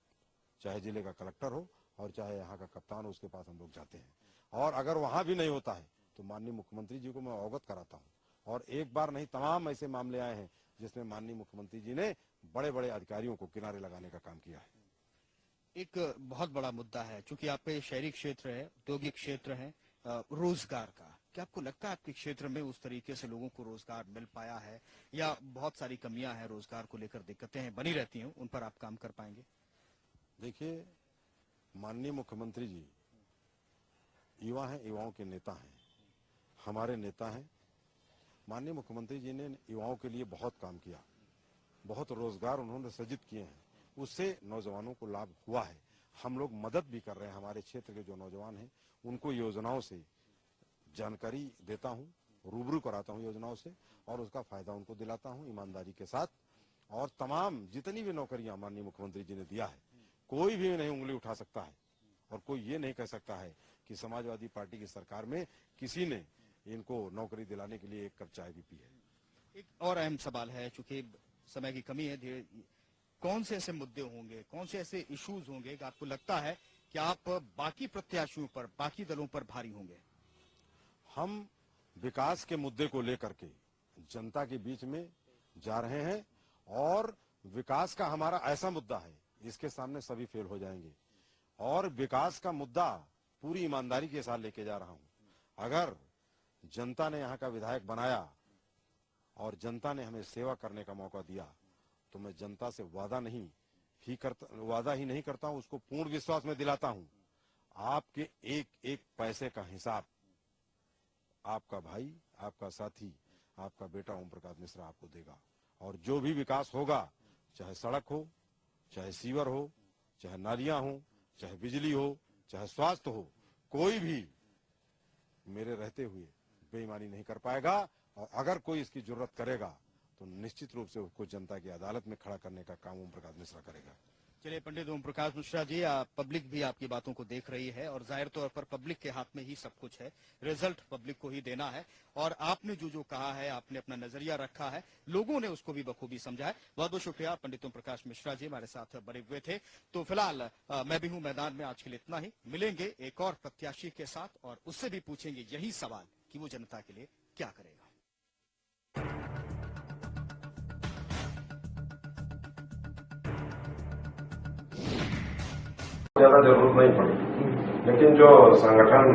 चाहे जिले का कलेक्टर हो और चाहे यहाँ का कप्तान हो, उसके पास हम लोग जाते हैं। और अगर वहां भी नहीं होता है तो माननीय मुख्यमंत्री जी को मैं अवगत कराता हूँ। और एक बार नहीं, तमाम ऐसे मामले आए हैं जिसमें माननीय मुख्यमंत्री जी ने बड़े बड़े अधिकारियों को किनारे लगाने का काम किया है। एक बहुत बड़ा मुद्दा है, चूंकि आप पे शहरी क्षेत्र है, औद्योगिक क्षेत्र है, रोजगार का, क्या आपको लगता है आपके क्षेत्र में उस तरीके से लोगों को रोजगार मिल पाया है, या बहुत सारी कमियां हैं रोजगार को लेकर, दिक्कतें हैं बनी रहती हैं, उन पर आप काम कर पाएंगे? देखिए, माननीय मुख्यमंत्री जी युवा हैं, युवाओं के नेता हैं, हमारे नेता हैं। माननीय मुख्यमंत्री जी ने युवाओं के लिए बहुत काम किया, बहुत रोजगार उन्होंने सृजित किए हैं, उससे नौजवानों को लाभ हुआ है। हम लोग मदद भी कर रहे हैं। हमारे क्षेत्र के जो नौजवान हैं उनको योजनाओं से जानकारी देता हूं, रूबरू कराता हूं योजनाओं से, और उसका फायदा उनको दिलाता हूं ईमानदारी के साथ। और तमाम जितनी भी नौकरियां माननीय मुख्यमंत्री जी ने दिया है, कोई भी नहीं उंगली उठा सकता है और कोई ये नहीं कह सकता है कि समाजवादी पार्टी की सरकार में किसी ने इनको नौकरी दिलाने के लिए एक कप चाय भी पी है। एक और अहम सवाल है, चूंकि समय की कमी है, कौन से ऐसे मुद्दे होंगे, कौन से ऐसे इश्यूज होंगे कि आपको लगता है कि आप बाकी प्रत्याशियों पर, बाकी दलों पर भारी होंगे? हम विकास के मुद्दे को लेकर के जनता के बीच में जा रहे हैं, और विकास का हमारा ऐसा मुद्दा है जिसके सामने सभी फेल हो जाएंगे, और विकास का मुद्दा पूरी ईमानदारी के साथ लेके जा रहा हूं। अगर जनता ने यहाँ का विधायक बनाया और जनता ने हमें सेवा करने का मौका दिया, तो मैं जनता से वादा ही नहीं करता हूं, उसको पूर्ण विश्वास में दिलाता हूं। आपके एक एक पैसे का हिसाब आपका भाई, आपका साथी, आपका बेटा ओम प्रकाश मिश्रा आपको देगा। और जो भी विकास होगा, चाहे सड़क हो, चाहे सीवर हो, चाहे नालियां हो, चाहे बिजली हो, चाहे स्वास्थ्य हो, कोई भी मेरे रहते हुए बेईमानी नहीं कर पाएगा। और अगर कोई इसकी जरूरत करेगा तो निश्चित रूप से उसको जनता की अदालत में खड़ा करने का काम ओम प्रकाश मिश्रा करेगा। चलिए, पंडित ओम प्रकाश मिश्रा जी, पब्लिक भी आपकी बातों को देख रही है और जाहिर तौर पर पब्लिक के हाथ में ही सब कुछ है, रिजल्ट पब्लिक को ही देना है। और आपने जो कहा है, आपने अपना नजरिया रखा है, लोगों ने उसको भी बखूबी समझा है। बहुत बहुत शुक्रिया पंडित ओम प्रकाश मिश्रा जी, हमारे साथ बने हुए थे। तो फिलहाल मैं भी हूं मैदान में, आज के लिए इतना ही। मिलेंगे एक और प्रत्याशी के साथ और उससे भी पूछेंगे यही सवाल कि वो जनता के लिए क्या करेगा। ज्यादा जरूरत नहीं पड़ी, लेकिन जो संगठन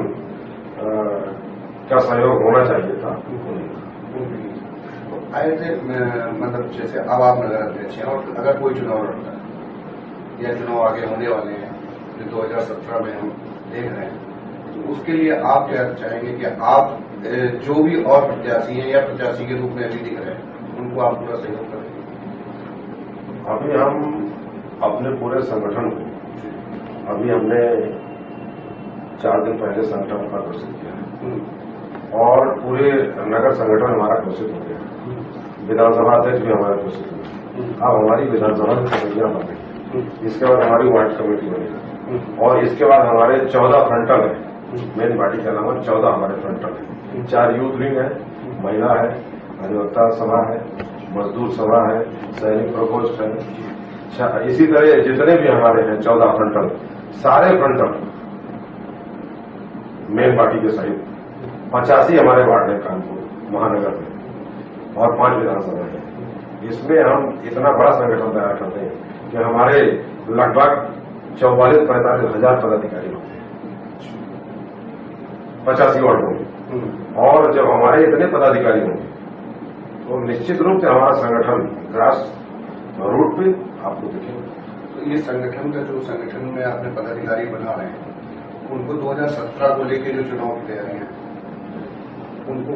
का सहयोग होना चाहिए था आए थे। मतलब जैसे अब आप नगर अध्यक्ष हैं और अगर कोई चुनाव लड़ता है या चुनाव आगे होने वाले हैं जो 2017 में हम देख रहे हैं, तो उसके लिए आप क्या चाहेंगे कि आप जो भी और प्रत्याशी हैं या प्रत्याशी के रूप में अभी दिख रहे हैं, उनको आप पूरा सहयोग करें? अभी हम अपने पूरे संगठन को, अभी हमने 4 दिन पहले संगठन का घोषित किया है और पूरे नगर संगठन हमारा घोषित हो गया, विधानसभा अध्यक्ष भी हमारा घोषित हो गया। अब हमारी विधानसभा की कमेटियां बन गई, इसके बाद हमारी वार्ड कमेटी बनेगी और इसके बाद हमारे 14 फ्रंटल है। मेन पार्टी के अलावा 14 हमारे फ्रंटल है, 4 यूथ विंग है, महिला है, अधिवक्ता सभा है, मजदूर सभा है, सैनिक प्रकोष्ठ है। इसी तरह जितने भी हमारे हैं 14 फ्रंटल, सारे फ्रंटल मेन पार्टी के सहित 85 हमारे वार्ड है कानपुर महानगर में, और 5 विधानसभा है। इसमें हम इतना बड़ा संगठन तैयार करते हैं कि हमारे लगभग 44-45 हजार पदाधिकारी होते हैं 85 वार्डों में। और जब हमारे इतने पदाधिकारी होंगे तो निश्चित रूप से हमारा संगठन ग्रास रूट पे आपको दिखेगा। तो ये संगठन का जो संगठन में आपने पदाधिकारी बना रहे हैं, उनको 2017 को लेकर जो चुनाव की तैयारी है, उनको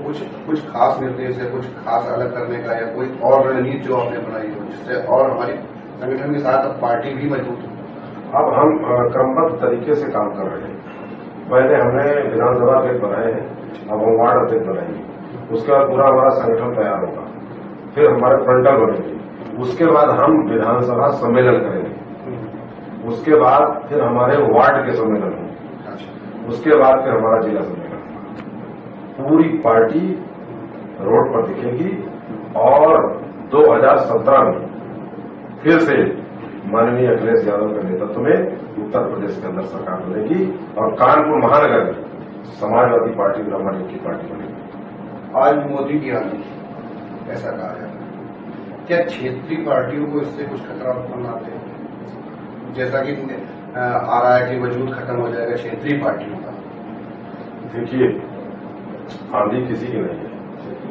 कुछ खास निर्देश या कुछ खास अलग करने का या कोई और रणनीति जो आपने बनाई हो जिससे और हमारी संगठन के साथ अब पार्टी भी मजबूत हो? अब हम क्रमबद्ध तरीके से काम कर रहे हैं। पहले हमने विधानसभा अध्यक्ष बनाए हैं, अब हम वार्ड अध्यक्ष बनाएंगे। उसके बाद पूरा हमारा संगठन तैयार होगा, फिर हमारे फ्रंटल बनेंगे, उसके बाद हम विधानसभा सम्मेलन करेंगे, उसके बाद फिर हमारे वार्ड के सम्मेलन होंगे, उसके बाद फिर हमारा जिला सम्मेलन होगा। पूरी पार्टी रोड पर दिखेगी और 2017 में फिर से माननीय अखिलेश यादव के नेतृत्व में उत्तर प्रदेश के अंदर सरकार बनेगी और कानपुर महानगर में समाजवादी पार्टी नंबर 1 की पार्टी बनेगी। आज मोदी की आंधी ऐसा कहा जाता है, क्या क्षेत्रीय पार्टियों को इससे कुछ खतरा उत्पन्न आते हैं? जैसा कि आ रहा है कि वजूद खत्म हो जाएगा क्षेत्रीय पार्टियों का। देखिए, आंधी किसी की नहीं है,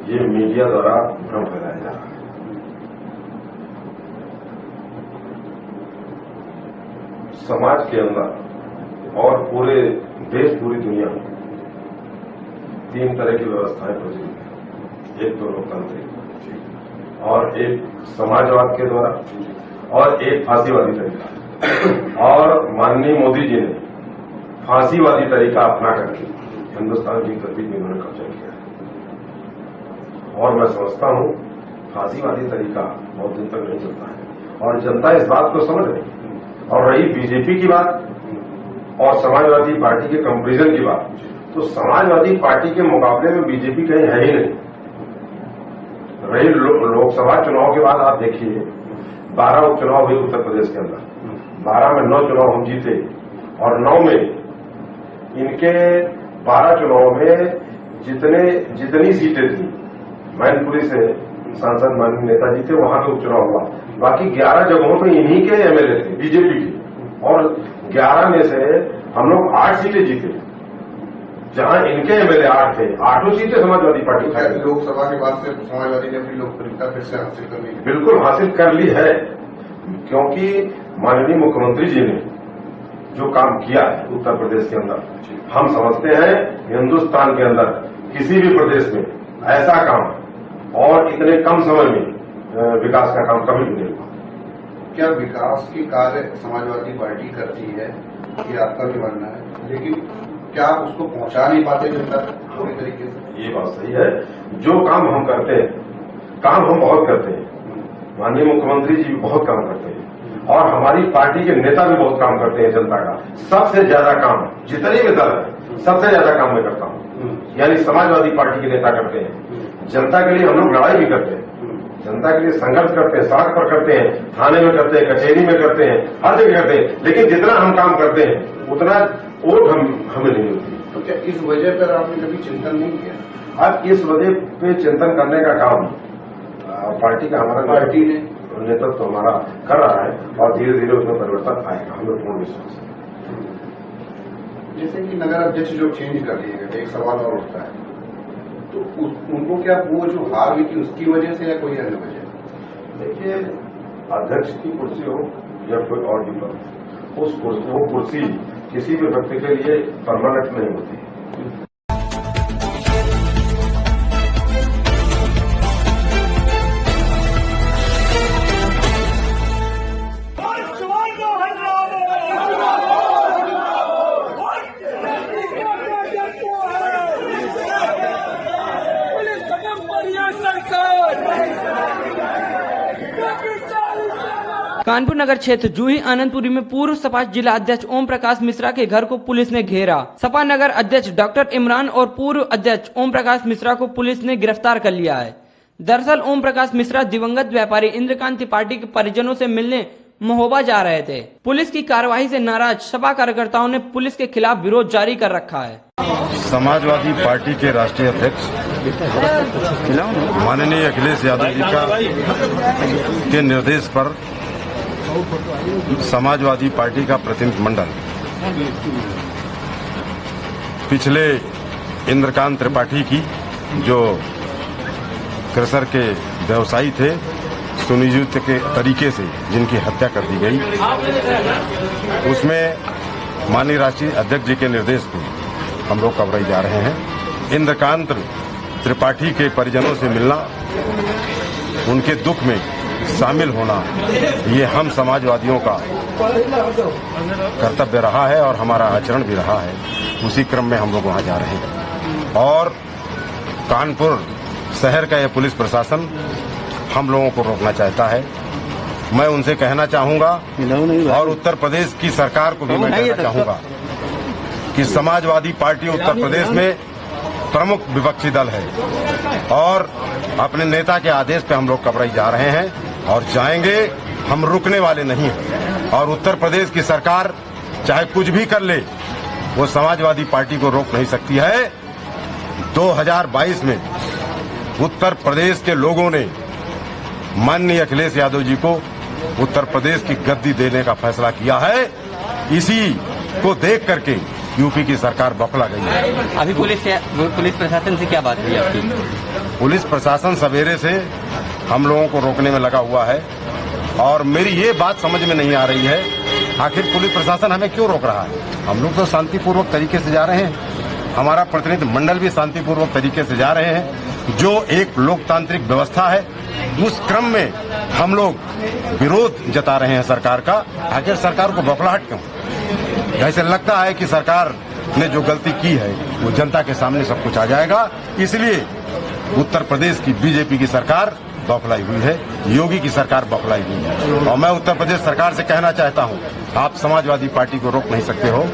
ये मीडिया द्वारा भ्रम फैलाया जा रहा है। समाज के अंदर और पूरे देश पूरी दुनिया में 3 तरह की व्यवस्थाएं प्रचलित हैं। एक तो लोकतांत्रिक और एक समाजवाद के द्वारा और एक फांसीवादी तरीका। और माननीय मोदी जी ने फांसीवादी तरीका अपना करके हिंदुस्तान की गद्दी में उन्होंने कब्जा किया है। और मैं समझता हूं फांसीवादी तरीका बहुत दिन तक नहीं चलता है और जनता इस बात को समझ रही है। और रही बीजेपी की बात और समाजवादी पार्टी के कंपेरिजन की बात, तो समाजवादी पार्टी के मुकाबले में बीजेपी कहीं है ही नहीं। रही लोकसभा चुनाव के बाद आप देखिए 12 उपचुनाव हुए उत्तर प्रदेश के अंदर, 12 में 9 चुनाव हम जीते और 9 में इनके 12 चुनाव में जितनी सीटें थी मैनपुरी से सांसद माननीय नेता जी थे, वहां पे उपचुनाव हुआ। बाकी 11 जगहों पे इन्हीं के एमएलए थे बीजेपी की और 11 में से हम लोग 8 सीटें जीते, जहां इनके एमएलए 8 थे, 8 सीटें समाजवादी पार्टी की। लोकसभा के बाद से समाजवादी ने अपनी लोकप्रियता फिर से हासिल कर ली? बिल्कुल हासिल कर ली है, क्योंकि माननीय मुख्यमंत्री जी ने जो काम किया है उत्तर प्रदेश के अंदर, हम समझते हैं हिंदुस्तान के अंदर किसी भी प्रदेश में ऐसा काम और इतने कम समय में विकास का काम कभी भी नहीं हुआ। क्या विकास के कार्य समाजवादी पार्टी करती है, ये आपका भी मानना है, लेकिन क्या आप उसको पहुंचा नहीं पाते जनता तक पूरी तरीके से? ये बात सही है। जो काम हम करते हैं, काम हम बहुत करते हैं, माननीय मुख्यमंत्री जी भी बहुत काम करते हैं और हमारी पार्टी के नेता भी बहुत काम करते हैं जनता का। सबसे ज्यादा काम जितने भी दल है सबसे ज्यादा काम मैं करता हूं, यानी समाजवादी पार्टी के नेता करते हैं। जनता के लिए हम लोग लड़ाई भी करते हैं, जनता के लिए संघर्ष करते हैं, सड़क पर करते हैं, थाने में करते हैं, कचहरी में करते हैं, हर जगह करते हैं, लेकिन जितना हम काम करते हैं उतना वोट हमें नहीं मिलती। तो क्या इस वजह पर आपने कभी चिंतन नहीं किया? आज इस वजह पे चिंतन करने का काम पार्टी का हमारा पार्टी ने नेतृत्व हमारा कर रहा है और धीरे धीरे उसमें परिवर्तन आएगा, हमें पूर्ण विश्वास है। जैसे कि नगर अध्यक्ष जो चेंज कर दिए गए, एक सवाल और उठता है, तो उनको क्या वो जो हार हुई थी उसकी वजह से या कोई अन्य वजह? देखिए, अध्यक्ष की कुर्सी हो या कोई और भी पद, वो कुर्सी किसी भी व्यक्ति के लिए परमानेंट नहीं होती। कानपुर नगर क्षेत्र जूही आनंदपुरी में पूर्व सपा जिला अध्यक्ष ओम प्रकाश मिश्रा के घर को पुलिस ने घेरा। सपा नगर अध्यक्ष डॉक्टर इमरान और पूर्व अध्यक्ष ओम प्रकाश मिश्रा को पुलिस ने गिरफ्तार कर लिया है। दरअसल ओम प्रकाश मिश्रा दिवंगत व्यापारी इंद्रकांत त्रिपाठी के परिजनों से मिलने महोबा जा रहे थे। पुलिस की कार्रवाई से नाराज सपा कार्यकर्ताओं ने पुलिस के खिलाफ विरोध जारी कर रखा है। समाजवादी पार्टी के राष्ट्रीय अध्यक्ष माननीय अखिलेश यादव जी का के निर्देश पर समाजवादी पार्टी का प्रतिनिधिमंडल पिछले इंद्रकांत त्रिपाठी की, जो क्रशर के व्यवसायी थे, सुनियोजित के तरीके से जिनकी हत्या कर दी गई, उसमें माननीय राष्ट्रीय अध्यक्ष जी के निर्देश पर हम लोग कवरई जा रहे हैं। इंद्रकांत त्रिपाठी के परिजनों से मिलना, उनके दुख में शामिल होना, ये हम समाजवादियों का कर्तव्य रहा है और हमारा आचरण भी रहा है। उसी क्रम में हम लोग वहां जा रहे हैं और कानपुर शहर का यह पुलिस प्रशासन हम लोगों को रोकना चाहता है। मैं उनसे कहना चाहूंगा और उत्तर प्रदेश की सरकार को भी मैं कहना चाहूंगा कि समाजवादी पार्टी उत्तर प्रदेश में प्रमुख विपक्षी दल है और अपने नेता के आदेश पे हम लोग कवरई जा रहे हैं और जाएंगे, हम रुकने वाले नहीं हैं। और उत्तर प्रदेश की सरकार चाहे कुछ भी कर ले, वो समाजवादी पार्टी को रोक नहीं सकती है। 2022 में उत्तर प्रदेश के लोगों ने माननीय अखिलेश यादव जी को उत्तर प्रदेश की गद्दी देने का फैसला किया है। इसी को देख करके यूपी की सरकार बौखला गई है। अभी पुलिस प्रशासन से क्या बात हुई आपकी? पुलिस प्रशासन सवेरे से हम लोगों को रोकने में लगा हुआ है और मेरी ये बात समझ में नहीं आ रही है, आखिर पुलिस प्रशासन हमें क्यों रोक रहा है? हम लोग तो शांतिपूर्वक तरीके से जा रहे हैं, हमारा प्रतिनिधि मंडल भी शांतिपूर्वक तरीके से जा रहे हैं। जो एक लोकतांत्रिक व्यवस्था है, उस क्रम में हम लोग विरोध जता रहे हैं सरकार का। आखिर सरकार को बौखलाहट क्यों? ऐसे लगता है कि सरकार ने जो गलती की है वो जनता के सामने सब कुछ आ जाएगा, इसलिए उत्तर प्रदेश की बीजेपी की सरकार बौखलाई हुई है, योगी की सरकार बौखलाई हुई है। और मैं उत्तर प्रदेश सरकार से कहना चाहता हूं, आप समाजवादी पार्टी को रोक नहीं सकते हो।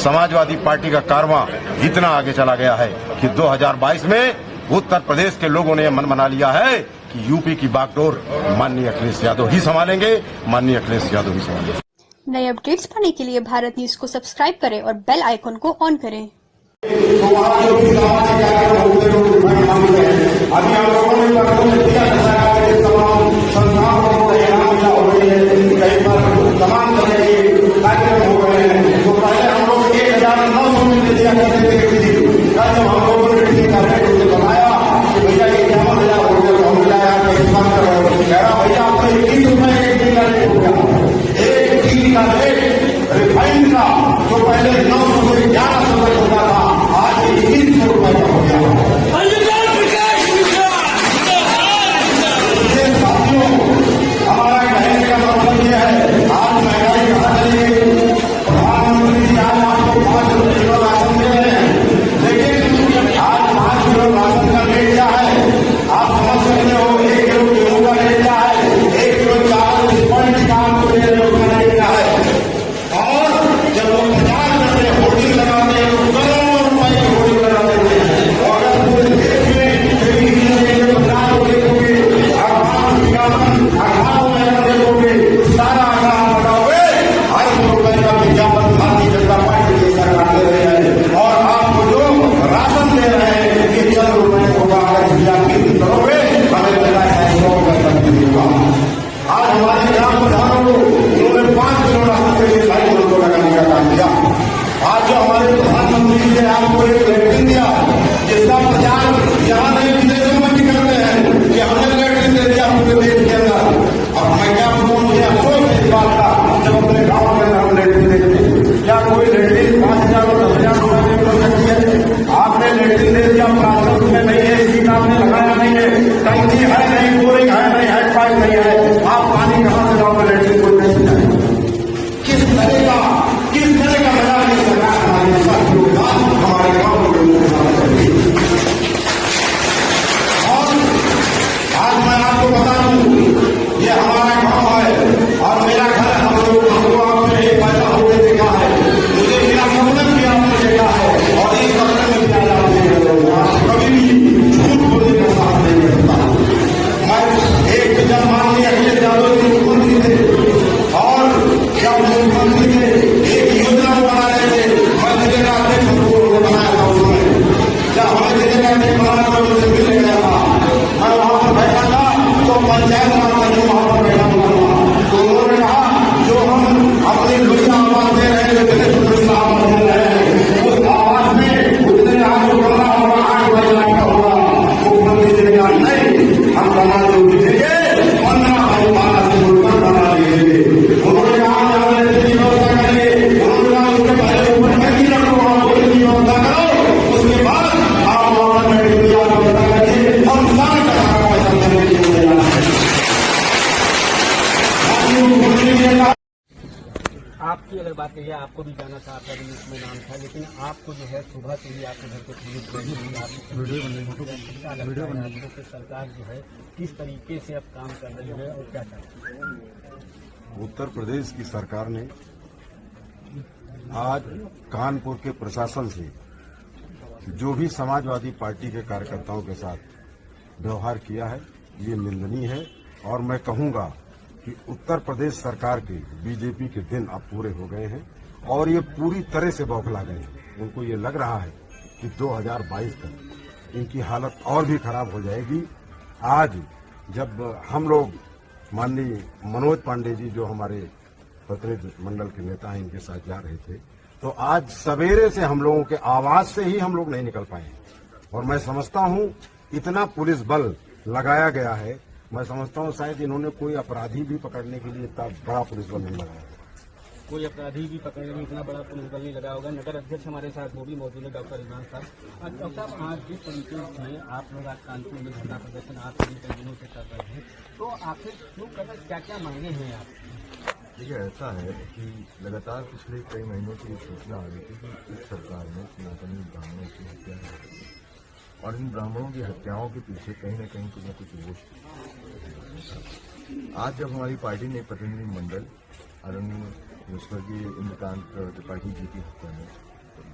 समाजवादी पार्टी का कारवां इतना आगे चला गया है कि 2022 में उत्तर प्रदेश के लोगों ने यह मन बना लिया है कि यूपी की बागडोर माननीय अखिलेश यादव ही संभालेंगे, माननीय अखिलेश यादव ही संभालेंगे। नए अपडेट्स पाने के लिए भारत न्यूज को सब्सक्राइब करें और बेल आइकन को ऑन करें। रिफाइंड का जो पहले 900 से 1100 तक होता था, आज 2100 रुपए का हो गया। साथियों, हमारा कहने का मतलब यह है, आज महंगाई कहाँ चलेगी? प्रधानमंत्री जी आज आपको 5 किलो राशन दे रहे हैं, लेकिन आज 5 किलो राशन का रेट क्या है? आप समझ सकते हो। 1 किलो गेहूं का रेट क्या है? 1 किलो चावल इस पॉइंट का आपको दे रहे हो, उसका रेट क्या है? जब वो 50 रुपये होर्डिंग लगाते हैं तो करोड़ों रुपए की होर्डिंग लगाते हैं। और अगर पूरे देश में 50 रुपये देखोगे, अखबारों में देखोगे, सारा अखबार लगाओगे, हर रुपए का विज्ञापन भारतीय जनता पार्टी की सरकार दे रही है। और आपको जो राशन दे रहे हैं कि 4 रुपए होगा, अगर करोगे हमें पता है 100 रुपए तक मिलेगा। आज हमारे ग्राम प्रधानों को उन्होंने 5 किलो राशन के लिए 2.5 किलो लगाने का काम किया। आज जो हमारे प्रधानमंत्री जी ने आपको एक लैट्रिन दिया, जिसका प्रचार यहाँ नहीं विदेशों में भी करते हैं कि हमने लैट्रिन दे दिया पूरे देश के अंदर। अब मैं क्या बोलूं, मुझे अफसोस है इस बात का, जब अपने गाँव के अंदर हम लैट्रिन देखते, क्या कोई लैट्रिन 5,000 और 10,000 रुपए में बन सकती है? आपने लैट्रिन दे दिया, प्लास्टिक में नहीं है, सीट आपने लगाया नहीं है, टंकी है नहीं, बोरिंग है नहीं, हैंड पाइप नहीं है, आप पानी कहाँ से लाओगे? लैट्रिन लीजिएगा। आपकी अगर बात करिए, आपको भी जाना था, आपका भी इसमें नाम था, लेकिन आपको जो है सुबह से ही आपके घर पे पुलिस गई थी, आप वीडियो बनी तो सरकार जो है किस तरीके से अब काम कर रही है और क्या चाहती है? उत्तर प्रदेश की सरकार ने आज कानपुर के प्रशासन से जो भी समाजवादी पार्टी के कार्यकर्ताओं के साथ व्यवहार किया है, ये निंदनीय है। और मैं कहूंगा कि उत्तर प्रदेश सरकार के बीजेपी के दिन अब पूरे हो गए हैं और ये पूरी तरह से बौखला गए हैं। उनको ये लग रहा है कि 2022 तक इनकी हालत और भी खराब हो जाएगी। आज जब हम लोग माननीय मनोज पांडे जी, जो हमारे प्रतिनिधि मंडल के नेता हैं, इनके साथ जा रहे थे, तो आज सवेरे से हम लोगों के आवाज से ही हम लोग नहीं निकल पाए। और मैं समझता हूं इतना पुलिस बल लगाया गया है, मैं समझता हूं शायद इन्होंने कोई अपराधी भी पकड़ने के लिए इतना बड़ा पुलिस बल नहीं लगाया। कोई अपराधी भी पकड़ने में इतना बड़ा पुलिस बल नहीं लगा होगा। नगर अध्यक्ष हमारे साथ वो भी मौजूद है, डॉक्टर इमरान साहब। डॉक्टर साहब, आज जिस तरीके से आप लोग आज कानपुर में धरना प्रदर्शन आप सभी कई दिनों से कर रहे हैं, तो आखिर क्यों कर रहे, क्या क्या मांगे हैं आप? देखिए, ऐसा है कि लगातार पिछले कई महीनों से ये सूचना आ रही थी कि इस सरकार ने सनातनी ब्राह्मणों की हत्या की और इन ब्राह्मणों की हत्याओं के पीछे कहीं न कहीं कुछ न कुछ दोष। आज जब हमारी पार्टी ने प्रतिनिधि मंडल आदरणीय स्वर्गीय इंद्रकांत त्रिपाठी जी की हत्या में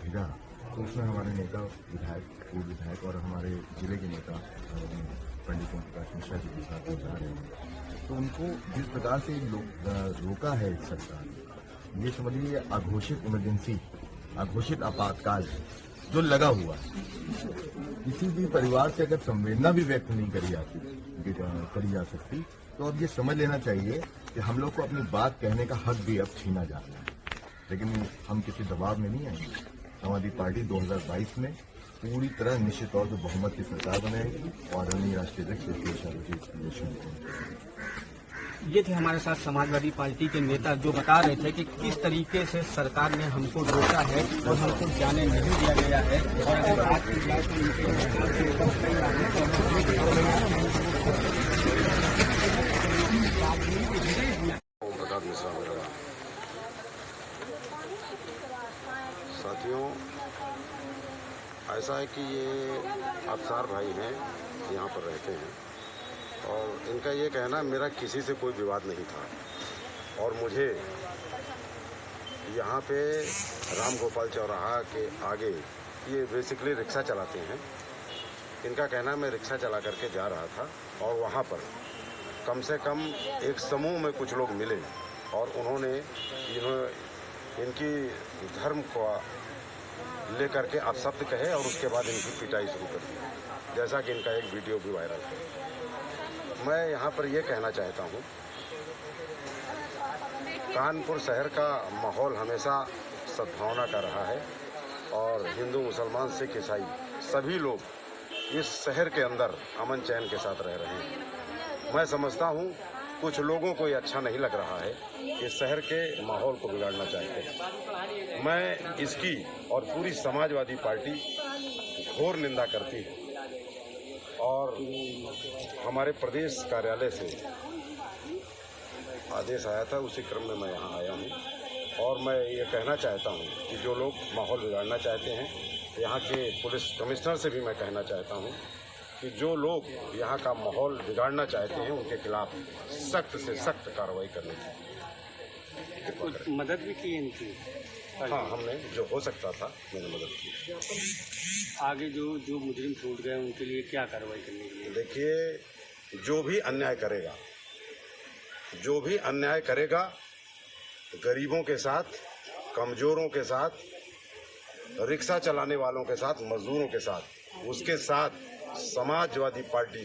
भेजा, तो उसमें हमारे नेता विधायक, पूर्व विधायक और हमारे जिले के नेता पंडित ओम प्रकाश मिश्रा जी के साथ जा रहे हैं। तो उनको जिस प्रकार से रोका है सरकार, ये समझिए अघोषित इमरजेंसी, अघोषित आपातकाल जो लगा हुआ है। किसी भी परिवार से अगर संवेदना भी व्यक्त नहीं करी जा सकती, तो अब ये समझ लेना चाहिए कि हम लोग को अपनी बात कहने का हक भी अब छीना जा रहा है। लेकिन हम किसी दबाव में नहीं आएंगे। समाजवादी पार्टी 2022 में पूरी तरह निश्चित तौर पर बहुमत की सरकार बनाएगी और आदरणीय राष्ट्रीय अध्यक्ष ये थे हमारे साथ समाजवादी पार्टी के नेता, जो बता रहे थे कि किस तरीके से सरकार ने हमको रोका है और हमको जाने नहीं दिया गया है। और अगर बात की जाए तो ओम प्रकाश मिश्रा मेरा नाम। साथियों, ऐसा है कि ये अफसार भाई हैं, यहाँ पर रहते हैं और इनका ये कहना मेरा किसी से कोई विवाद नहीं था और मुझे यहाँ पे राम गोपाल चौराहा के आगे ये बेसिकली रिक्शा चलाते हैं। इनका कहना मैं रिक्शा चला करके जा रहा था और वहाँ पर कम से कम एक समूह में कुछ लोग मिले और उन्होंने इनकी धर्म को लेकर के अपशब्द कहे और उसके बाद इनकी पिटाई शुरू कर दी, जैसा कि इनका एक वीडियो भी वायरल है। मैं यहाँ पर यह कहना चाहता हूँ, कानपुर शहर का माहौल हमेशा सद्भावना का रहा है और हिंदू, मुसलमान, सिख, ईसाई सभी लोग इस शहर के अंदर अमन चैन के साथ रह रहे हैं। मैं समझता हूँ कुछ लोगों को ये अच्छा नहीं लग रहा है, इस शहर के माहौल को बिगाड़ना चाहते हैं। मैं इसकी और पूरी समाजवादी पार्टी घोर निंदा करती है और हमारे प्रदेश कार्यालय से आदेश आया था, उसी क्रम में मैं यहाँ आया हूँ और मैं ये कहना चाहता हूँ कि जो लोग माहौल बिगाड़ना चाहते हैं, यहाँ के पुलिस कमिश्नर से भी मैं कहना चाहता हूँ कि जो लोग यहाँ का माहौल बिगाड़ना चाहते हैं उनके खिलाफ सख्त से सख्त कार्रवाई करनी चाहिए। मदद भी की इनकी? हाँ, हमने जो हो सकता था मैंने मदद की। आगे जो मुजरिम छूट गए उनके लिए क्या कार्रवाई करने के लिए? देखिए, जो भी अन्याय करेगा गरीबों के साथ, कमजोरों के साथ, रिक्शा चलाने वालों के साथ, मजदूरों के साथ, उसके साथ समाजवादी पार्टी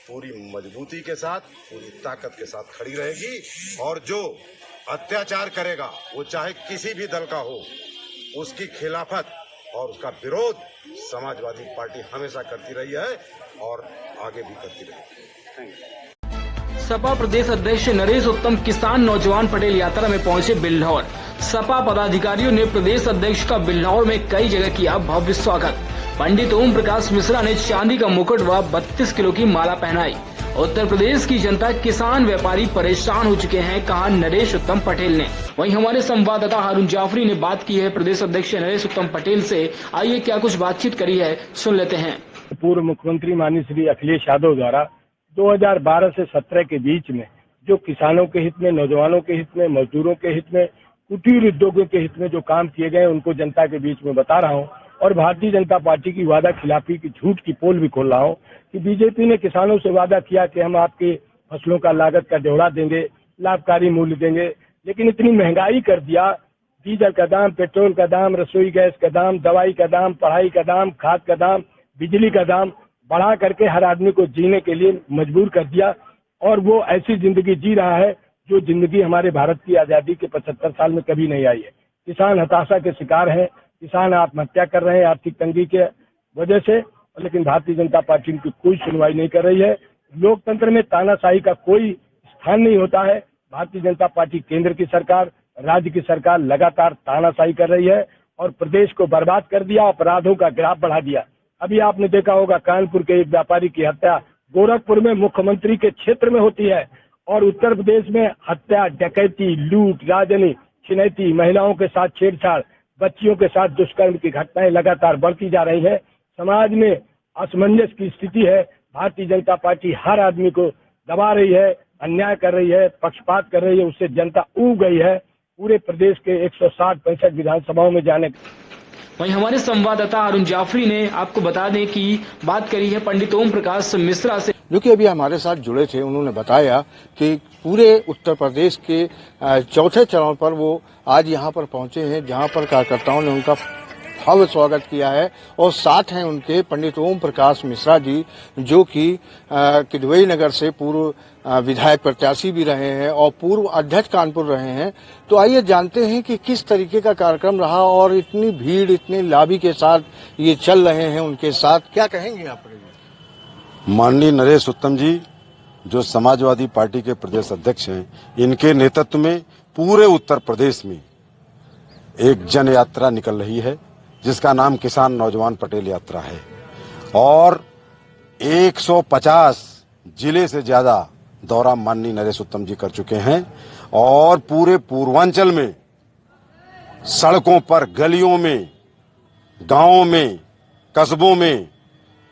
पूरी मजबूती के साथ, पूरी ताकत के साथ खड़ी रहेगी और जो अत्याचार करेगा वो चाहे किसी भी दल का हो, उसकी खिलाफत और उसका विरोध समाजवादी पार्टी हमेशा करती रही है और आगे भी करती रहेगी। सपा प्रदेश अध्यक्ष नरेश उत्तम किसान नौजवान पटेल यात्रा में पहुंचे बिल्हौर। सपा पदाधिकारियों ने प्रदेश अध्यक्ष का बिल्हौर में कई जगह किया भव्य स्वागत। पंडित ओम प्रकाश मिश्रा ने चांदी का मुकुट व 32 किलो की माला पहनाई उत्तर प्रदेश की जनता, किसान, व्यापारी परेशान हो चुके हैं, कहा नरेश उत्तम पटेल ने। वहीं हमारे संवाददाता हारून जाफरी ने बात की है प्रदेश अध्यक्ष नरेश उत्तम पटेल से। आइए क्या कुछ बातचीत करी है, सुन लेते हैं। पूर्व मुख्यमंत्री माननीय श्री अखिलेश यादव द्वारा 2012 से 17 के बीच में जो किसानों के हित में, नौजवानों के हित में, मजदूरों के हित में, कुटीर उद्योगों के हित में जो काम किए गए उनको जनता के बीच में बता रहा हूं। और भारतीय जनता पार्टी की वादा खिलाफी की झूठ की पोल भी खोल रहा हूं कि बीजेपी ने किसानों से वादा किया कि हम आपके फसलों का लागत का न्योड़ा देंगे, लाभकारी मूल्य देंगे, लेकिन इतनी महंगाई कर दिया, डीजल का दाम, पेट्रोल का दाम, रसोई गैस का दाम, दवाई का दाम, पढ़ाई का दाम, खाद का दाम, बिजली का दाम बढ़ा करके हर आदमी को जीने के लिए मजबूर कर दिया। और वो ऐसी जिंदगी जी रहा है जो जिंदगी हमारे भारत की आजादी के 75 साल में कभी नहीं आई है। किसान हताशा के शिकार हैं, किसान आत्महत्या कर रहे हैं आर्थिक तंगी के वजह से, लेकिन भारतीय जनता पार्टी की कोई सुनवाई नहीं कर रही है। लोकतंत्र में तानाशाही का कोई स्थान नहीं होता है। भारतीय जनता पार्टी, केंद्र की सरकार, राज्य की सरकार लगातार तानाशाही कर रही है और प्रदेश को बर्बाद कर दिया, अपराधों का ग्राफ बढ़ा दिया। अभी आपने देखा होगा कानपुर के एक व्यापारी की हत्या गोरखपुर में मुख्यमंत्री के क्षेत्र में होती है, और उत्तर प्रदेश में हत्या, डकैती, लूट, राजनी, छिनैती, महिलाओं के साथ छेड़छाड़, बच्चियों के साथ दुष्कर्म की घटनाएं लगातार बढ़ती जा रही है। समाज में असमंजस की स्थिति है। भारतीय जनता पार्टी हर आदमी को दबा रही है, अन्याय कर रही है, पक्षपात कर रही है, उससे जनता ऊब गई है। पूरे प्रदेश के 160-65 विधानसभाओं में जाने। वहीं हमारे संवाददाता हारून जाफरी ने आपको बता दें कि बात करी है पंडित ओम प्रकाश मिश्रा से, जो कि अभी हमारे साथ जुड़े थे। उन्होंने बताया कि पूरे उत्तर प्रदेश के चौथे चरण पर वो आज यहाँ पर पहुंचे हैं, जहाँ पर कार्यकर्ताओं ने उनका भव्य स्वागत किया है। और साथ हैं उनके पंडित ओम प्रकाश मिश्रा जी, जो कि किदवई नगर से पूर्व विधायक प्रत्याशी भी रहे हैं और पूर्व अध्यक्ष कानपुर रहे हैं। तो आइए जानते हैं कि किस तरीके का कार्यक्रम रहा और इतनी भीड़, इतने लाभी के साथ ये चल रहे हैं उनके साथ। क्या कहेंगे आप? माननीय नरेश उत्तम जी, जो समाजवादी पार्टी के प्रदेश अध्यक्ष हैं, इनके नेतृत्व में पूरे उत्तर प्रदेश में एक जन यात्रा निकल रही है, जिसका नाम किसान नौजवान पटेल यात्रा है। और 150 जिले से ज्यादा दौरा माननीय नरेश उत्तम जी कर चुके हैं। और पूरे पूर्वांचल में सड़कों पर, गलियों में, गांवों में, कस्बों में,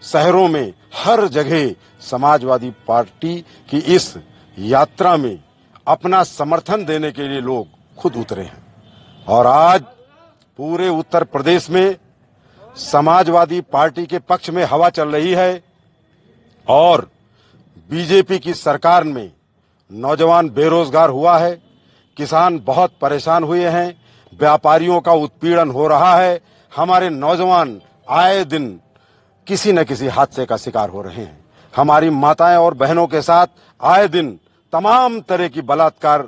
शहरों में, हर जगह समाजवादी पार्टी की इस यात्रा में अपना समर्थन देने के लिए लोग खुद उतरे हैं। और आज पूरे उत्तर प्रदेश में समाजवादी पार्टी के पक्ष में हवा चल रही है। और बीजेपी की सरकार में नौजवान बेरोजगार हुआ है, किसान बहुत परेशान हुए हैं, व्यापारियों का उत्पीड़न हो रहा है, हमारे नौजवान आए दिन किसी न किसी हादसे का शिकार हो रहे हैं, हमारी माताएं और बहनों के साथ आए दिन तमाम तरह की बलात्कार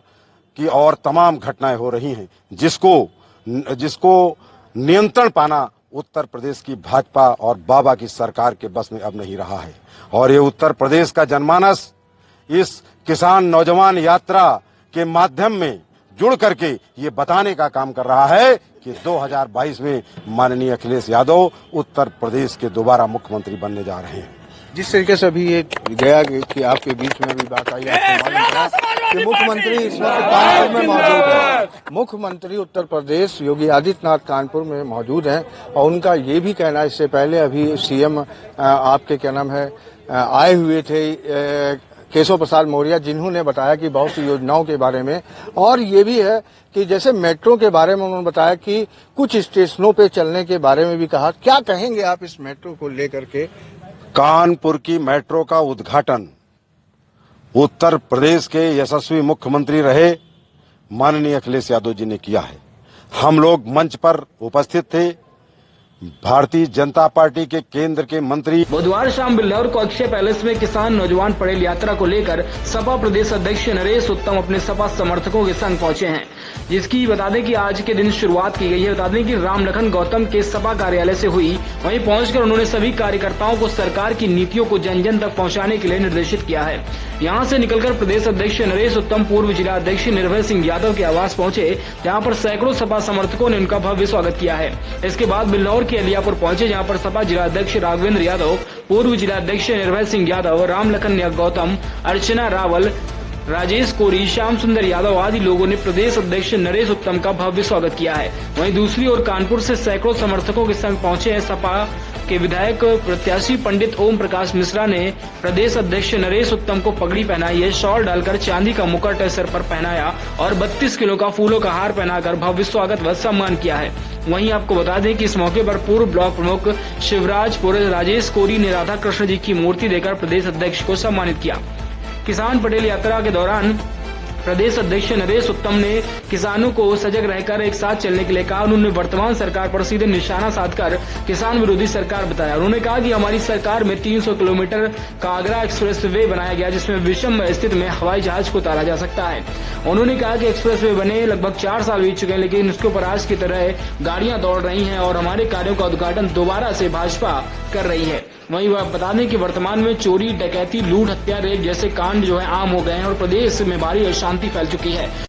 की और तमाम घटनाएं हो रही हैं, जिसको नियंत्रण पाना उत्तर प्रदेश की भाजपा और बाबा की सरकार के बस में अब नहीं रहा है। और ये उत्तर प्रदेश का जनमानस इस किसान नौजवान यात्रा के माध्यम में जुड़ करके ये बताने का काम कर रहा है कि 2022 में माननीय अखिलेश यादव उत्तर प्रदेश के दोबारा मुख्यमंत्री बनने जा रहे हैं। जिस तरीके से अभी ये गया कि आपके बीच में भी बात आई, आपको मालूम था कि मुख्यमंत्री इस वक्त कानपुर में मौजूद है। मुख्यमंत्री उत्तर प्रदेश योगी आदित्यनाथ कानपुर में मौजूद हैं और उनका ये भी कहना है, इससे पहले अभी सीएम आपके क्या नाम है आए हुए थे केशव प्रसाद मौर्य, जिन्होंने बताया कि बहुत सी योजनाओं के बारे में, और ये भी है कि जैसे मेट्रो के बारे में उन्होंने बताया कि कुछ स्टेशनों पे चलने के बारे में भी कहा। क्या कहेंगे आप इस मेट्रो को लेकर के? कानपुर की मेट्रो का उद्घाटन उत्तर प्रदेश के यशस्वी मुख्यमंत्री रहे माननीय अखिलेश यादव जी ने किया है। हम लोग मंच पर उपस्थित थे। भारतीय जनता पार्टी के केंद्र के मंत्री बुधवार शाम बिल्लौर को अक्षय पैलेस में किसान नौजवान पटेल यात्रा को लेकर सपा प्रदेश अध्यक्ष नरेश उत्तम अपने सपा समर्थकों के संग पहुंचे हैं, जिसकी बता दें कि आज के दिन शुरुआत की गई है। बता दें कि रामलखन गौतम के सपा कार्यालय से हुई। वहीं पहुंचकर उन्होंने सभी कार्यकर्ताओं को सरकार की नीतियों को जन जन तक पहुंचाने के लिए निर्देशित किया है। यहां से निकलकर प्रदेश अध्यक्ष नरेश उत्तम पूर्व जिला अध्यक्ष निर्भय सिंह यादव के आवास पहुंचे, जहां पर सैकड़ों सपा समर्थकों ने उनका भव्य स्वागत किया है। इसके बाद बिल्नौर के अलियापुर पहुंचे, जहां पर सपा जिला अध्यक्ष राघवेंद्र यादव, पूर्व जिला अध्यक्ष निर्भय सिंह यादव, राम लखन गौतम, अर्चना रावल, राजेश कोरी, श्याम सुंदर यादव आदि लोगों ने प्रदेश अध्यक्ष नरेश उत्तम का भव्य स्वागत किया है। वहीं दूसरी ओर कानपुर से सैकड़ों समर्थकों के संग पहुंचे हैं सपा के विधायक प्रत्याशी पंडित ओम प्रकाश मिश्रा ने प्रदेश अध्यक्ष नरेश उत्तम को पगड़ी पहनाई है, शॉल डालकर चांदी का मुकुट सर पर पहनाया और 32 किलो का फूलों का हार पहनाकर भव्य स्वागत व सम्मान किया है। वहीं आपको बता दें कि इस मौके पर पूर्व ब्लॉक प्रमुख शिवराजपुर राजेश कोरी ने राधा कृष्ण जी की मूर्ति देकर प्रदेश अध्यक्ष को सम्मानित किया। किसान पटेल यात्रा के दौरान प्रदेश अध्यक्ष नरेश उत्तम ने किसानों को सजग रहकर एक साथ चलने के लिए कहा। उन्होंने वर्तमान सरकार पर सीधे निशाना साधकर किसान विरोधी सरकार बताया। उन्होंने कहा कि हमारी सरकार में 300 किलोमीटर का आगरा एक्सप्रेस वे बनाया गया, जिसमें विषम स्थिति में हवाई जहाज को उतारा जा सकता है। उन्होंने कहा कि एक्सप्रेस वे बने लगभग 4 साल बीत चुके हैं, लेकिन उसके ऊपर आज की तरह गाड़ियां दौड़ रही हैं और हमारे कार्यों का उद्घाटन दोबारा से भाजपा कर रही है। वहीं वह बता दें कि वर्तमान में चोरी, डकैती, लूट, हत्या, रेप जैसे कांड जो है आम हो गए हैं और प्रदेश में भारी अशांति फैल चुकी है।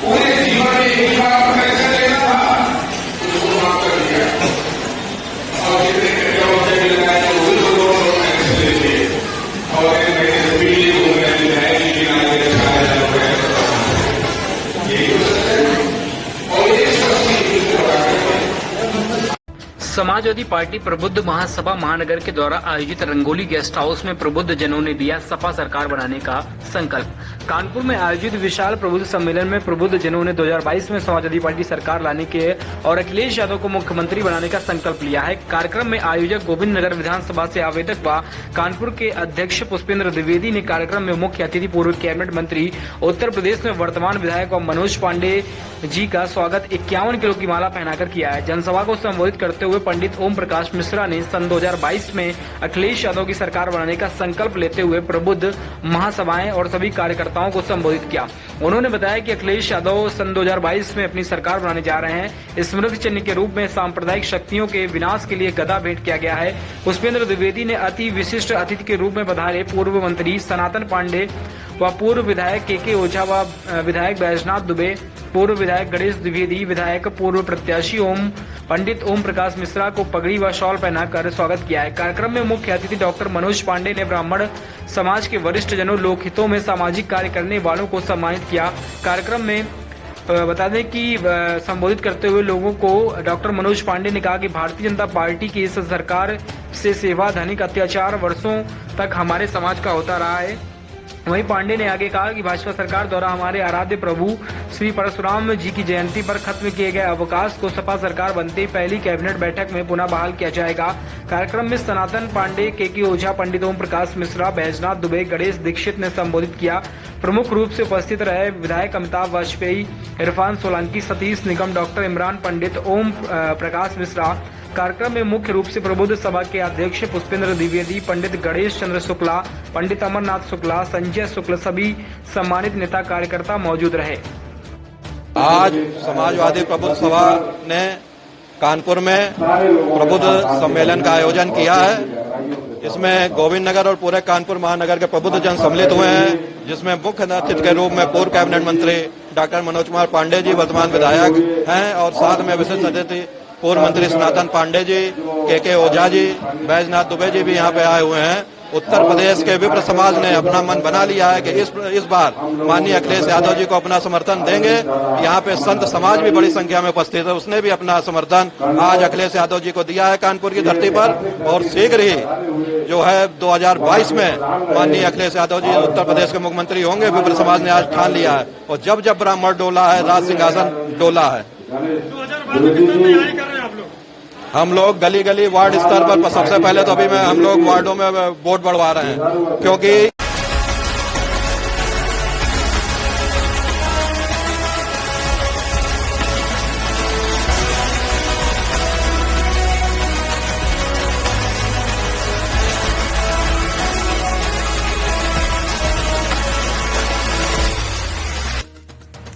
पूरे जीवन में एक बार पैसा लेना था, उसको समाजवादी पार्टी प्रबुद्ध महासभा महानगर के द्वारा आयोजित रंगोली गेस्ट हाउस में प्रबुद्ध जनों ने लिया सपा सरकार बनाने का संकल्प। कानपुर में आयोजित विशाल प्रबुद्ध सम्मेलन में प्रबुद्ध जनों ने 2022 में समाजवादी पार्टी सरकार लाने के और अखिलेश यादव को मुख्यमंत्री बनाने का संकल्प लिया है। कार्यक्रम में आयोजक गोविंद नगर विधानसभा से आवेदक व कानपुर के अध्यक्ष पुष्पेंद्र द्विवेदी ने कार्यक्रम में मुख्य अतिथि पूर्व कैबिनेट मंत्री उत्तर प्रदेश में वर्तमान विधायक और मनोज पांडे जी का स्वागत 51 किलो की माला पहनाकर किया है। जनसभा को संबोधित करते हुए पंडित ओम प्रकाश मिश्रा ने सन 2022 में अखिलेश यादव की सरकार बनाने का संकल्प लेते हुए प्रबुद्ध महासभाएं और सभी कार्यकर्ताओं को संबोधित किया। उन्होंने बताया कि अखिलेश यादव सन 2022 में अपनी सरकार बनाने जा रहे हैं। स्मृति चिन्ह के रूप में सांप्रदायिक शक्तियों के विनाश के लिए गदा भेंट किया गया है। पुष्पेंद्र द्विवेदी ने अति विशिष्ट अतिथि के रूप में पधारे पूर्व मंत्री सनातन पांडे व पूर्व विधायक के ओझा व विधायक बैजनाथ दुबे, पूर्व विधायक गणेश द्विवेदी, विधायक पूर्व प्रत्याशी पंडित ओम प्रकाश मिश्रा को पगड़ी व शॉल पहनाकर स्वागत किया है। कार्यक्रम में मुख्य अतिथि डॉक्टर मनोज पांडे ने ब्राह्मण समाज के वरिष्ठ जनों, लोकहितों में सामाजिक कार्य करने वालों को सम्मानित किया। कार्यक्रम में बता दें कि संबोधित करते हुए लोगों को डॉक्टर मनोज पांडे ने कहा कि भारतीय जनता पार्टी की इस सरकार से सेवा, धनिक अत्याचार वर्षों तक हमारे समाज का होता रहा है। वहीं पांडे ने आगे कहा कि भाजपा सरकार द्वारा हमारे आराध्य प्रभु श्री परशुराम जी की जयंती पर खत्म किए गए अवकाश को सपा सरकार बनते ही पहली कैबिनेट बैठक में पुनः बहाल किया जाएगा। कार्यक्रम में सनातन पांडे, के ओझा, पंडित ओम प्रकाश मिश्रा, बैजनाथ दुबे, गणेश दीक्षित ने संबोधित किया। प्रमुख रूप से उपस्थित रहे विधायक अमिताभ वाजपेयी, इरफान सोलंकी, सतीश निगम, डॉक्टर इमरान पंडित, ओम प्रकाश मिश्रा। कार्यक्रम में मुख्य रूप से प्रबुद्ध सभा के अध्यक्ष पुष्पेंद्र द्विवेदी, पंडित गणेश चंद्र शुक्ला, पंडित अमरनाथ शुक्ला, संजय शुक्ल, सभी सम्मानित नेता कार्यकर्ता मौजूद रहे। आज समाजवादी प्रबुद्ध सभा ने कानपुर में प्रबुद्ध सम्मेलन का आयोजन किया है। इसमें गोविंद नगर और पूरे कानपुर महानगर के प्रबुद्ध जन सम्मिलित हुए हैं, जिसमें मुख्य अतिथि के रूप में पूर्व कैबिनेट मंत्री डॉक्टर मनोज कुमार पांडे जी वर्तमान विधायक हैं और साथ में विशिष्ट अतिथि पूर्व मंत्री सनातन पांडे जी, के ओझा जी, बैजनाथ दुबे जी भी यहाँ पे आए हुए हैं। उत्तर प्रदेश के विप्र समाज ने अपना मन बना लिया है कि इस बार माननीय अखिलेश यादव जी को अपना समर्थन देंगे। यहाँ पे संत समाज भी बड़ी संख्या में उपस्थित है, उसने भी अपना समर्थन आज अखिलेश यादव जी को दिया है कानपुर की धरती पर। और शीघ्र ही जो है 2022 में माननीय अखिलेश यादव जी उत्तर प्रदेश के मुख्यमंत्री होंगे। विप्र समाज ने आज ठान लिया है और जब जब ब्राह्मण डोला है, राज सिंहासन डोला है। 2022 में किस तैयारी कर रहे हैं आप लोग? हम लोग गली गली वार्ड स्तर पर सबसे पहले तो अभी हम लोग वार्डों में वोट बढ़वा रहे हैं, क्योंकि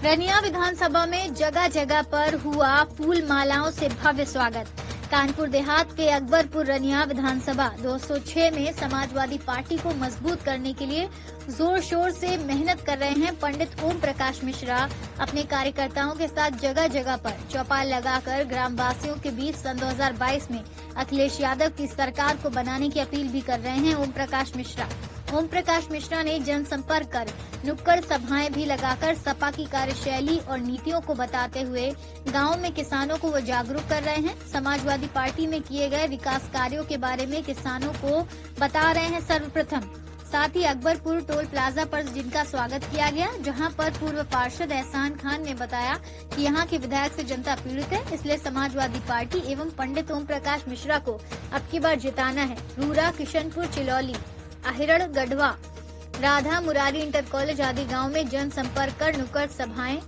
रनिया विधानसभा में जगह जगह पर हुआ फूल मालाओं से भव्य स्वागत। कानपुर देहात के अकबरपुर रनिया विधानसभा 206 में समाजवादी पार्टी को मजबूत करने के लिए जोर शोर से मेहनत कर रहे हैं पंडित ओम प्रकाश मिश्रा। अपने कार्यकर्ताओं के साथ जगह जगह पर चौपाल लगाकर ग्रामवासियों के बीच सन 2022 में अखिलेश यादव की सरकार को बनाने की अपील भी कर रहे हैं ओम प्रकाश मिश्रा। ओम प्रकाश मिश्रा ने जनसंपर्क कर नुक्कड़ सभाएं भी लगाकर सपा की कार्यशैली और नीतियों को बताते हुए गांव में किसानों को वो जागरूक कर रहे हैं। समाजवादी पार्टी में किए गए विकास कार्यों के बारे में किसानों को बता रहे हैं सर्वप्रथम। साथ ही अकबरपुर टोल प्लाजा पर जिनका स्वागत किया गया, जहां पर पूर्व पार्षद एहसान खान ने बताया कि यहां के विधायक से जनता पीड़ित है, इसलिए समाजवादी पार्टी एवं पंडित ओम प्रकाश मिश्रा को अब की बार जिताना है। रूरा, किशनपुर, चिलौली, अहिरण, गढ़वा, राधा मुरारी इंटर कॉलेज आदि गांव में जनसंपर्क कर नुक्कड़ सभाएं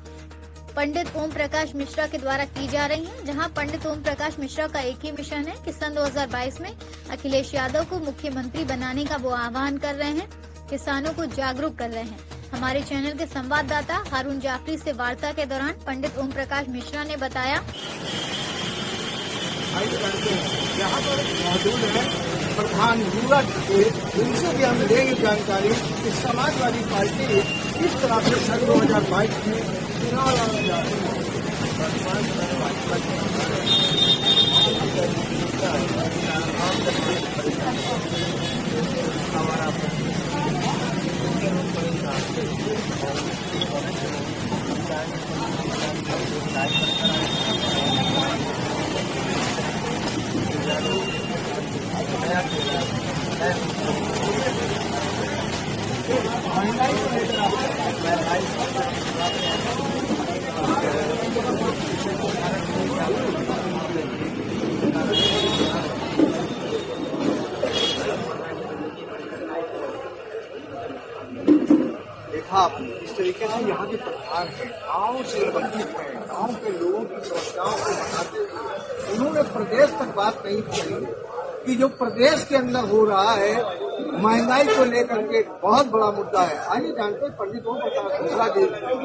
पंडित ओम प्रकाश मिश्रा के द्वारा की जा रही हैं, जहां पंडित ओम प्रकाश मिश्रा का एक ही मिशन है कि सन 2022 में अखिलेश यादव को मुख्यमंत्री बनाने का वो आह्वान कर रहे हैं, किसानों को जागरूक कर रहे हैं। हमारे चैनल के संवाददाता हारून जाफरी से वार्ता के दौरान पंडित ओम प्रकाश मिश्रा ने बताया, यहाँ पर मौजूद है प्रधान युवा के, उनसे भी हम लेंगे जानकारी कि समाजवादी पार्टी किस तरह से सन 2022 में चुनाव लड़ने जा रही है। तरीके से यहाँ के प्रधान हैं, गाँव से संबंधित हैं, गाँव के लोगों की समस्याओं को बताते हुए उन्होंने प्रदेश तक बात नहीं कही कि जो प्रदेश के अंदर हो रहा है महंगाई को लेकर के बहुत बड़ा मुद्दा है। आइए जानते हैं पंडित ओम प्रकाश मिश्रा जी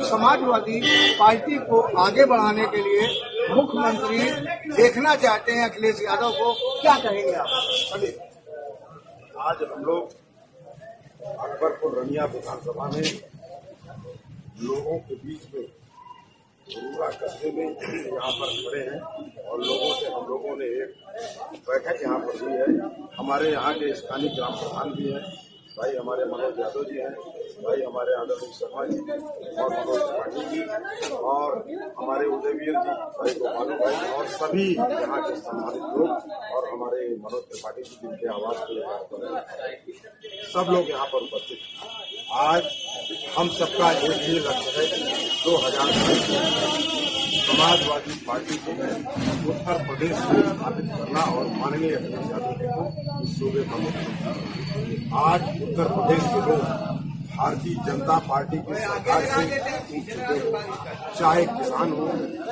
समाजवादी पार्टी को आगे बढ़ाने के लिए मुख्यमंत्री देखना चाहते हैं अखिलेश यादव को, क्या कहेंगे आप पंडित? आज हम लोग अकबरपुर रनिया विधानसभा में लोगों के बीच में पूरा कस्बे में यहाँ पर खड़े हैं और लोगों से हम लोगों ने एक बैठक यहाँ पर हुई है। हमारे यहाँ के स्थानीय ग्राम प्रधान भी हैं, भाई हमारे मनोज यादव जी हैं, भाई हमारे आदरणीय शर्मा जी और मनोज त्रिपाठी जी और हमारे उदयवीर जी, भाई गोपालू भाई और सभी यहाँ के सम्मानित लोग और हमारे मनोज त्रिपाठी जी जिनके आवाज के सब लोग यहाँ पर उपस्थित हैं। आज हम सबका एक ही लक्ष्य है कि 2022 में समाजवादी पार्टी को उत्तर प्रदेश में स्थापित करना और माननीय अखिलेश यादव को इस सूबे का मुख्यमंत्री। आज उत्तर प्रदेश के लोग भारतीय जनता पार्टी की सरकार से चाहे किसान हो,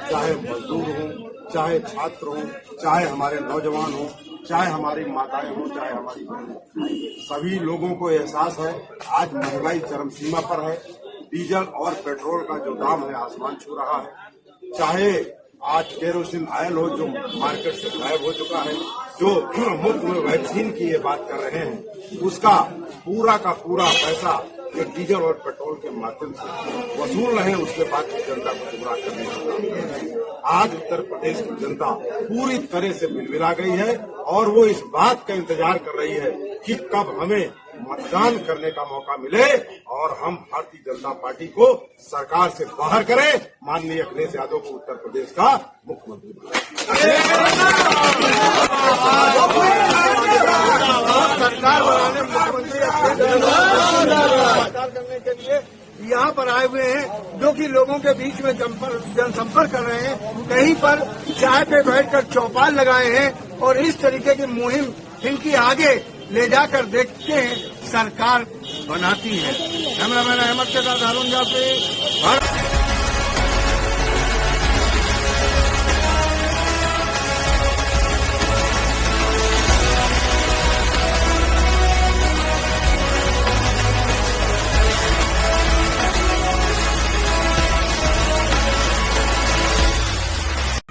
चाहे मजदूर हो, चाहे छात्र हो, चाहे हमारे नौजवान हो, चाहे हमारी माताएं हो, चाहे हमारी बहनें, सभी लोगों को एहसास है आज महंगाई चरम सीमा पर है। डीजल और पेट्रोल का जो दाम है आसमान छू रहा है। चाहे आज केरोसिन ऑयल हो जो मार्केट से गायब हो चुका है, जो मुफ्त में वैक्सीन की ये बात कर रहे हैं, उसका पूरा का पूरा पैसा ये डीजल और पेट्रोल के माध्यम से वसूल रहे हैं, उसके बाद जनता को गुमराह करने का काम कर रहे हैं। आज उत्तर प्रदेश की जनता पूरी तरह से मिलमिला गई है और वो इस बात का इंतजार कर रही है कि कब हमें मतदान करने का मौका मिले और हम भारतीय जनता पार्टी को सरकार से बाहर करें, माननीय अखिलेश यादव को उत्तर प्रदेश का मुख्यमंत्री बनाएं। सरकार बनाने मुख्यमंत्री करने के लिए यहाँ पर आए हुए हैं, जो कि लोगों के बीच में जनसंपर्क कर रहे हैं। कहीं पर चाय पे बैठकर चौपाल लगाए हैं और इस तरीके की मुहिम इनकी आगे ले जाकर देखते हैं सरकार बनाती है। कैमरामैन अहमद के साथ हारून जाफरी।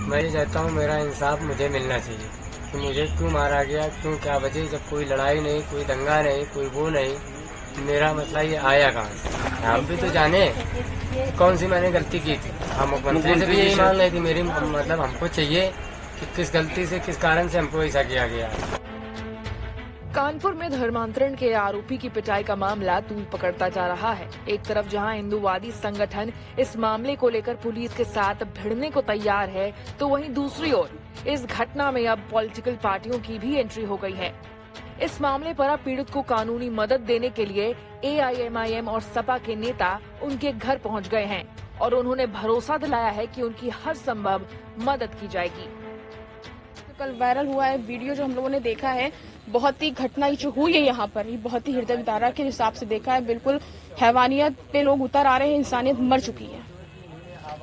मैं ये चाहता हूँ मेरा इंसाफ मुझे मिलना चाहिए कि मुझे क्यों मारा गया, क्यों, क्या वजह, जब कोई लड़ाई नहीं, कोई दंगा नहीं, कोई वो नहीं, मेरा मसला ये आया कहाँ से? आप भी तो जाने कौन सी मैंने गलती की थी। हम मुख्यमंत्री से भी यही मांग रही थी, मेरी मतलब हमको चाहिए कि किस गलती से, किस कारण से हमको ऐसा किया गया। कानपुर में धर्मांतरण के आरोपी की पिटाई का मामला तूल पकड़ता जा रहा है। एक तरफ जहां हिंदूवादी संगठन इस मामले को लेकर पुलिस के साथ भिड़ने को तैयार है, तो वहीं दूसरी ओर इस घटना में अब पॉलिटिकल पार्टियों की भी एंट्री हो गई है। इस मामले पर अब पीड़ित को कानूनी मदद देने के लिए AIMIM और सपा के नेता उनके घर पहुंच गए हैं और उन्होंने भरोसा दिलाया है कि उनकी हर संभव मदद की जाएगी। कल वायरल हुआ है वीडियो जो हम लोगों ने देखा है, बहुत ही घटना जो हुई है यहाँ पर, ये बहुत ही हृदय विदारक के हिसाब से देखा है। बिल्कुल हैवानियत पे लोग उतर आ रहे हैं, इंसानियत मर चुकी है।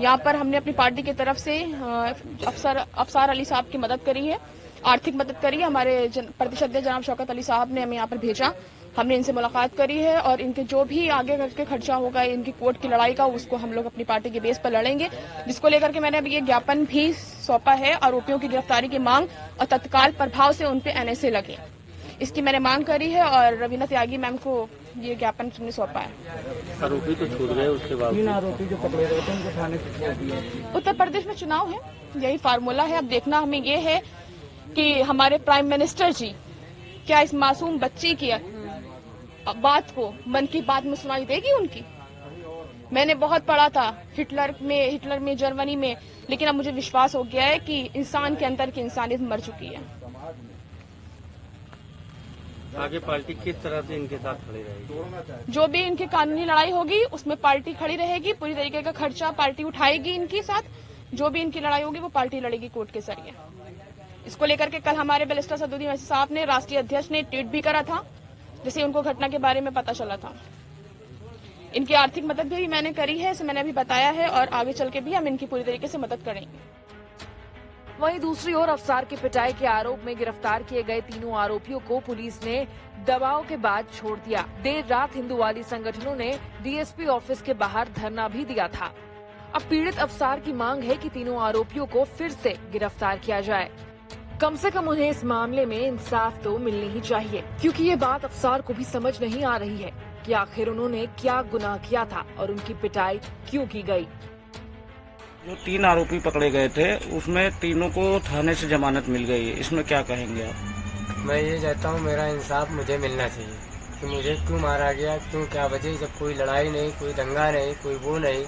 यहाँ पर हमने अपनी पार्टी की तरफ से अफसर अली साहब की मदद करी है, आर्थिक मदद करी है। हमारे प्रदेश अध्यक्ष जनाब शौकत अली साहब ने हमें यहाँ पर भेजा, हमने इनसे मुलाकात करी है और इनके जो भी आगे करके खर्चा होगा इनकी कोर्ट की लड़ाई का, उसको हम लोग अपनी पार्टी के बेस पर लड़ेंगे, जिसको लेकर के मैंने अभी ये ज्ञापन भी सौंपा है। आरोपियों की गिरफ्तारी की मांग और तत्काल प्रभाव से उन पे NSA लगे, इसकी मैंने मांग करी है और रवीना त्यागी मैम को ये ज्ञापन हमने सौंपा है। आरोपी तो छूट गए, उसके बाद 3 आरोपी जो पकड़े गए थे उनको थाने से छोड़ दिया। उत्तर प्रदेश में चुनाव है, यही फार्मूला है। अब देखना हमें ये है कि हमारे प्राइम मिनिस्टर जी क्या इस मासूम बच्ची की बात को मन की बात में सुनाई देगी उनकी। मैंने बहुत पढ़ा था हिटलर में जर्मनी में, लेकिन अब मुझे विश्वास हो गया है कि इंसान के अंदर की इंसानियत मर चुकी है। आगे पार्टी किस तरह से इनके साथ खड़ी रहेगी? जो भी इनकी कानूनी लड़ाई होगी उसमें पार्टी खड़ी रहेगी, पूरी तरीके का खर्चा पार्टी उठाएगी इनके साथ। जो भी इनकी लड़ाई होगी वो पार्टी लड़ेगी कोर्ट के जरिए। इसको लेकर के कल हमारे बैरिस्टर सदुद्दीन ओवैसी साहब ने, राष्ट्रीय अध्यक्ष ने ट्वीट भी करा था, जिससे उनको घटना के बारे में पता चला था। इनकी आर्थिक मदद भी मैंने करी है, इसे मैंने अभी बताया है, और आगे चल के भी हम इनकी पूरी तरीके से मदद करेंगे। वहीं दूसरी ओर अफसार की पिटाई के आरोप में गिरफ्तार किए गए तीनों आरोपियों को पुलिस ने दबाव के बाद छोड़ दिया। देर रात हिंदुवादी संगठनों ने डीएसपी ऑफिस के बाहर धरना भी दिया था। अब पीड़ित अफसार की मांग है कि तीनों आरोपियों को फिर से गिरफ्तार किया जाए। कम से कम उन्हें इस मामले में इंसाफ तो मिलनी ही चाहिए, क्योंकि ये बात अफसार को भी समझ नहीं आ रही है कि आखिर उन्होंने क्या गुनाह किया था और उनकी पिटाई क्यों की गई। जो 3 आरोपी पकड़े गए थे उसमें तीनों को थाने से जमानत मिल गई है, इसमें क्या कहेंगे आप? मैं ये चाहता हूँ मेरा इंसाफ मुझे मिलना चाहिए कि मुझे क्यों मारा गया, क्यों, क्या वजह, जब कोई लड़ाई नहीं, कोई दंगा नहीं, कोई वो नहीं,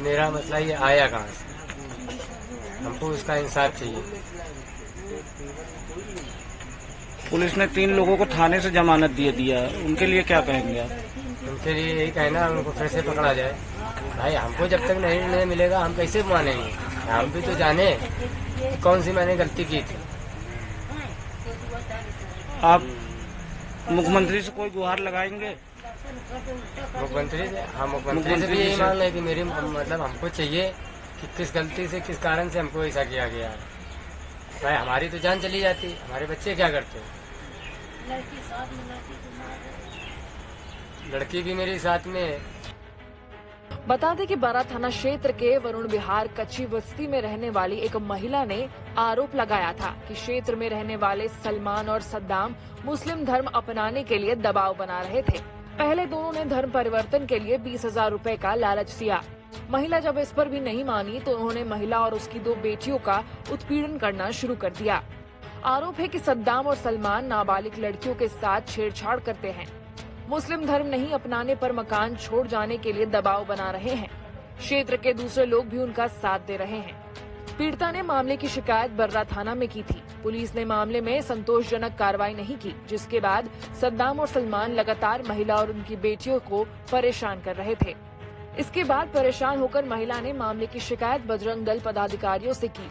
मेरा मसला ये आया कहाँ से? हमको उसका इंसाफ चाहिए। पुलिस ने 3 लोगों को थाने से जमानत दे दिया, उनके लिए क्या कहेंगे आप? उनके लिए यही कहना उनको फिर से पकड़ा जाए। भाई हमको जब तक नहीं मिलेगा हम कैसे मानेंगे? हम भी तो जाने कौन सी मैंने गलती की थी। आप मुख्यमंत्री से कोई गुहार लगाएंगे? मुख्यमंत्री से, हाँ, मुख्यमंत्री से भी यही मांग है कि मेरी मतलब हमको चाहिए कि किस गलती से, किस कारण से हमको ऐसा किया गया है। भाई हमारी तो जान चली जाती, हमारे बच्चे क्या करते? लड़की भी मेरे साथ में है। बता दें कि बारा थाना क्षेत्र के वरुण विहार कच्ची बस्ती में रहने वाली एक महिला ने आरोप लगाया था कि क्षेत्र में रहने वाले सलमान और सद्दाम मुस्लिम धर्म अपनाने के लिए दबाव बना रहे थे। पहले दोनों ने धर्म परिवर्तन के लिए 20,000 रुपए का लालच दिया। महिला जब इस पर भी नहीं मानी तो उन्होंने महिला और उसकी 2 बेटियों का उत्पीड़न करना शुरू कर दिया। आरोप है कि सद्दाम और सलमान नाबालिग लड़कियों के साथ छेड़छाड़ करते हैं। मुस्लिम धर्म नहीं अपनाने पर मकान छोड़ जाने के लिए दबाव बना रहे हैं। क्षेत्र के दूसरे लोग भी उनका साथ दे रहे हैं। पीड़िता ने मामले की शिकायत बर्रा थाना में की थी। पुलिस ने मामले में संतोषजनक कार्रवाई नहीं की, जिसके बाद सद्दाम और सलमान लगातार महिला और उनकी बेटियों को परेशान कर रहे थे। इसके बाद परेशान होकर महिला ने मामले की शिकायत बजरंग दल पदाधिकारियों से की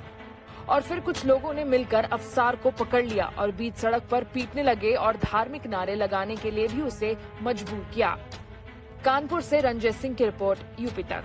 और फिर कुछ लोगों ने मिलकर अफसार को पकड़ लिया और बीच सड़क पर पीटने लगे और धार्मिक नारे लगाने के लिए भी उसे मजबूर किया। कानपुर से रंजीत सिंह की रिपोर्ट, यूपी तक।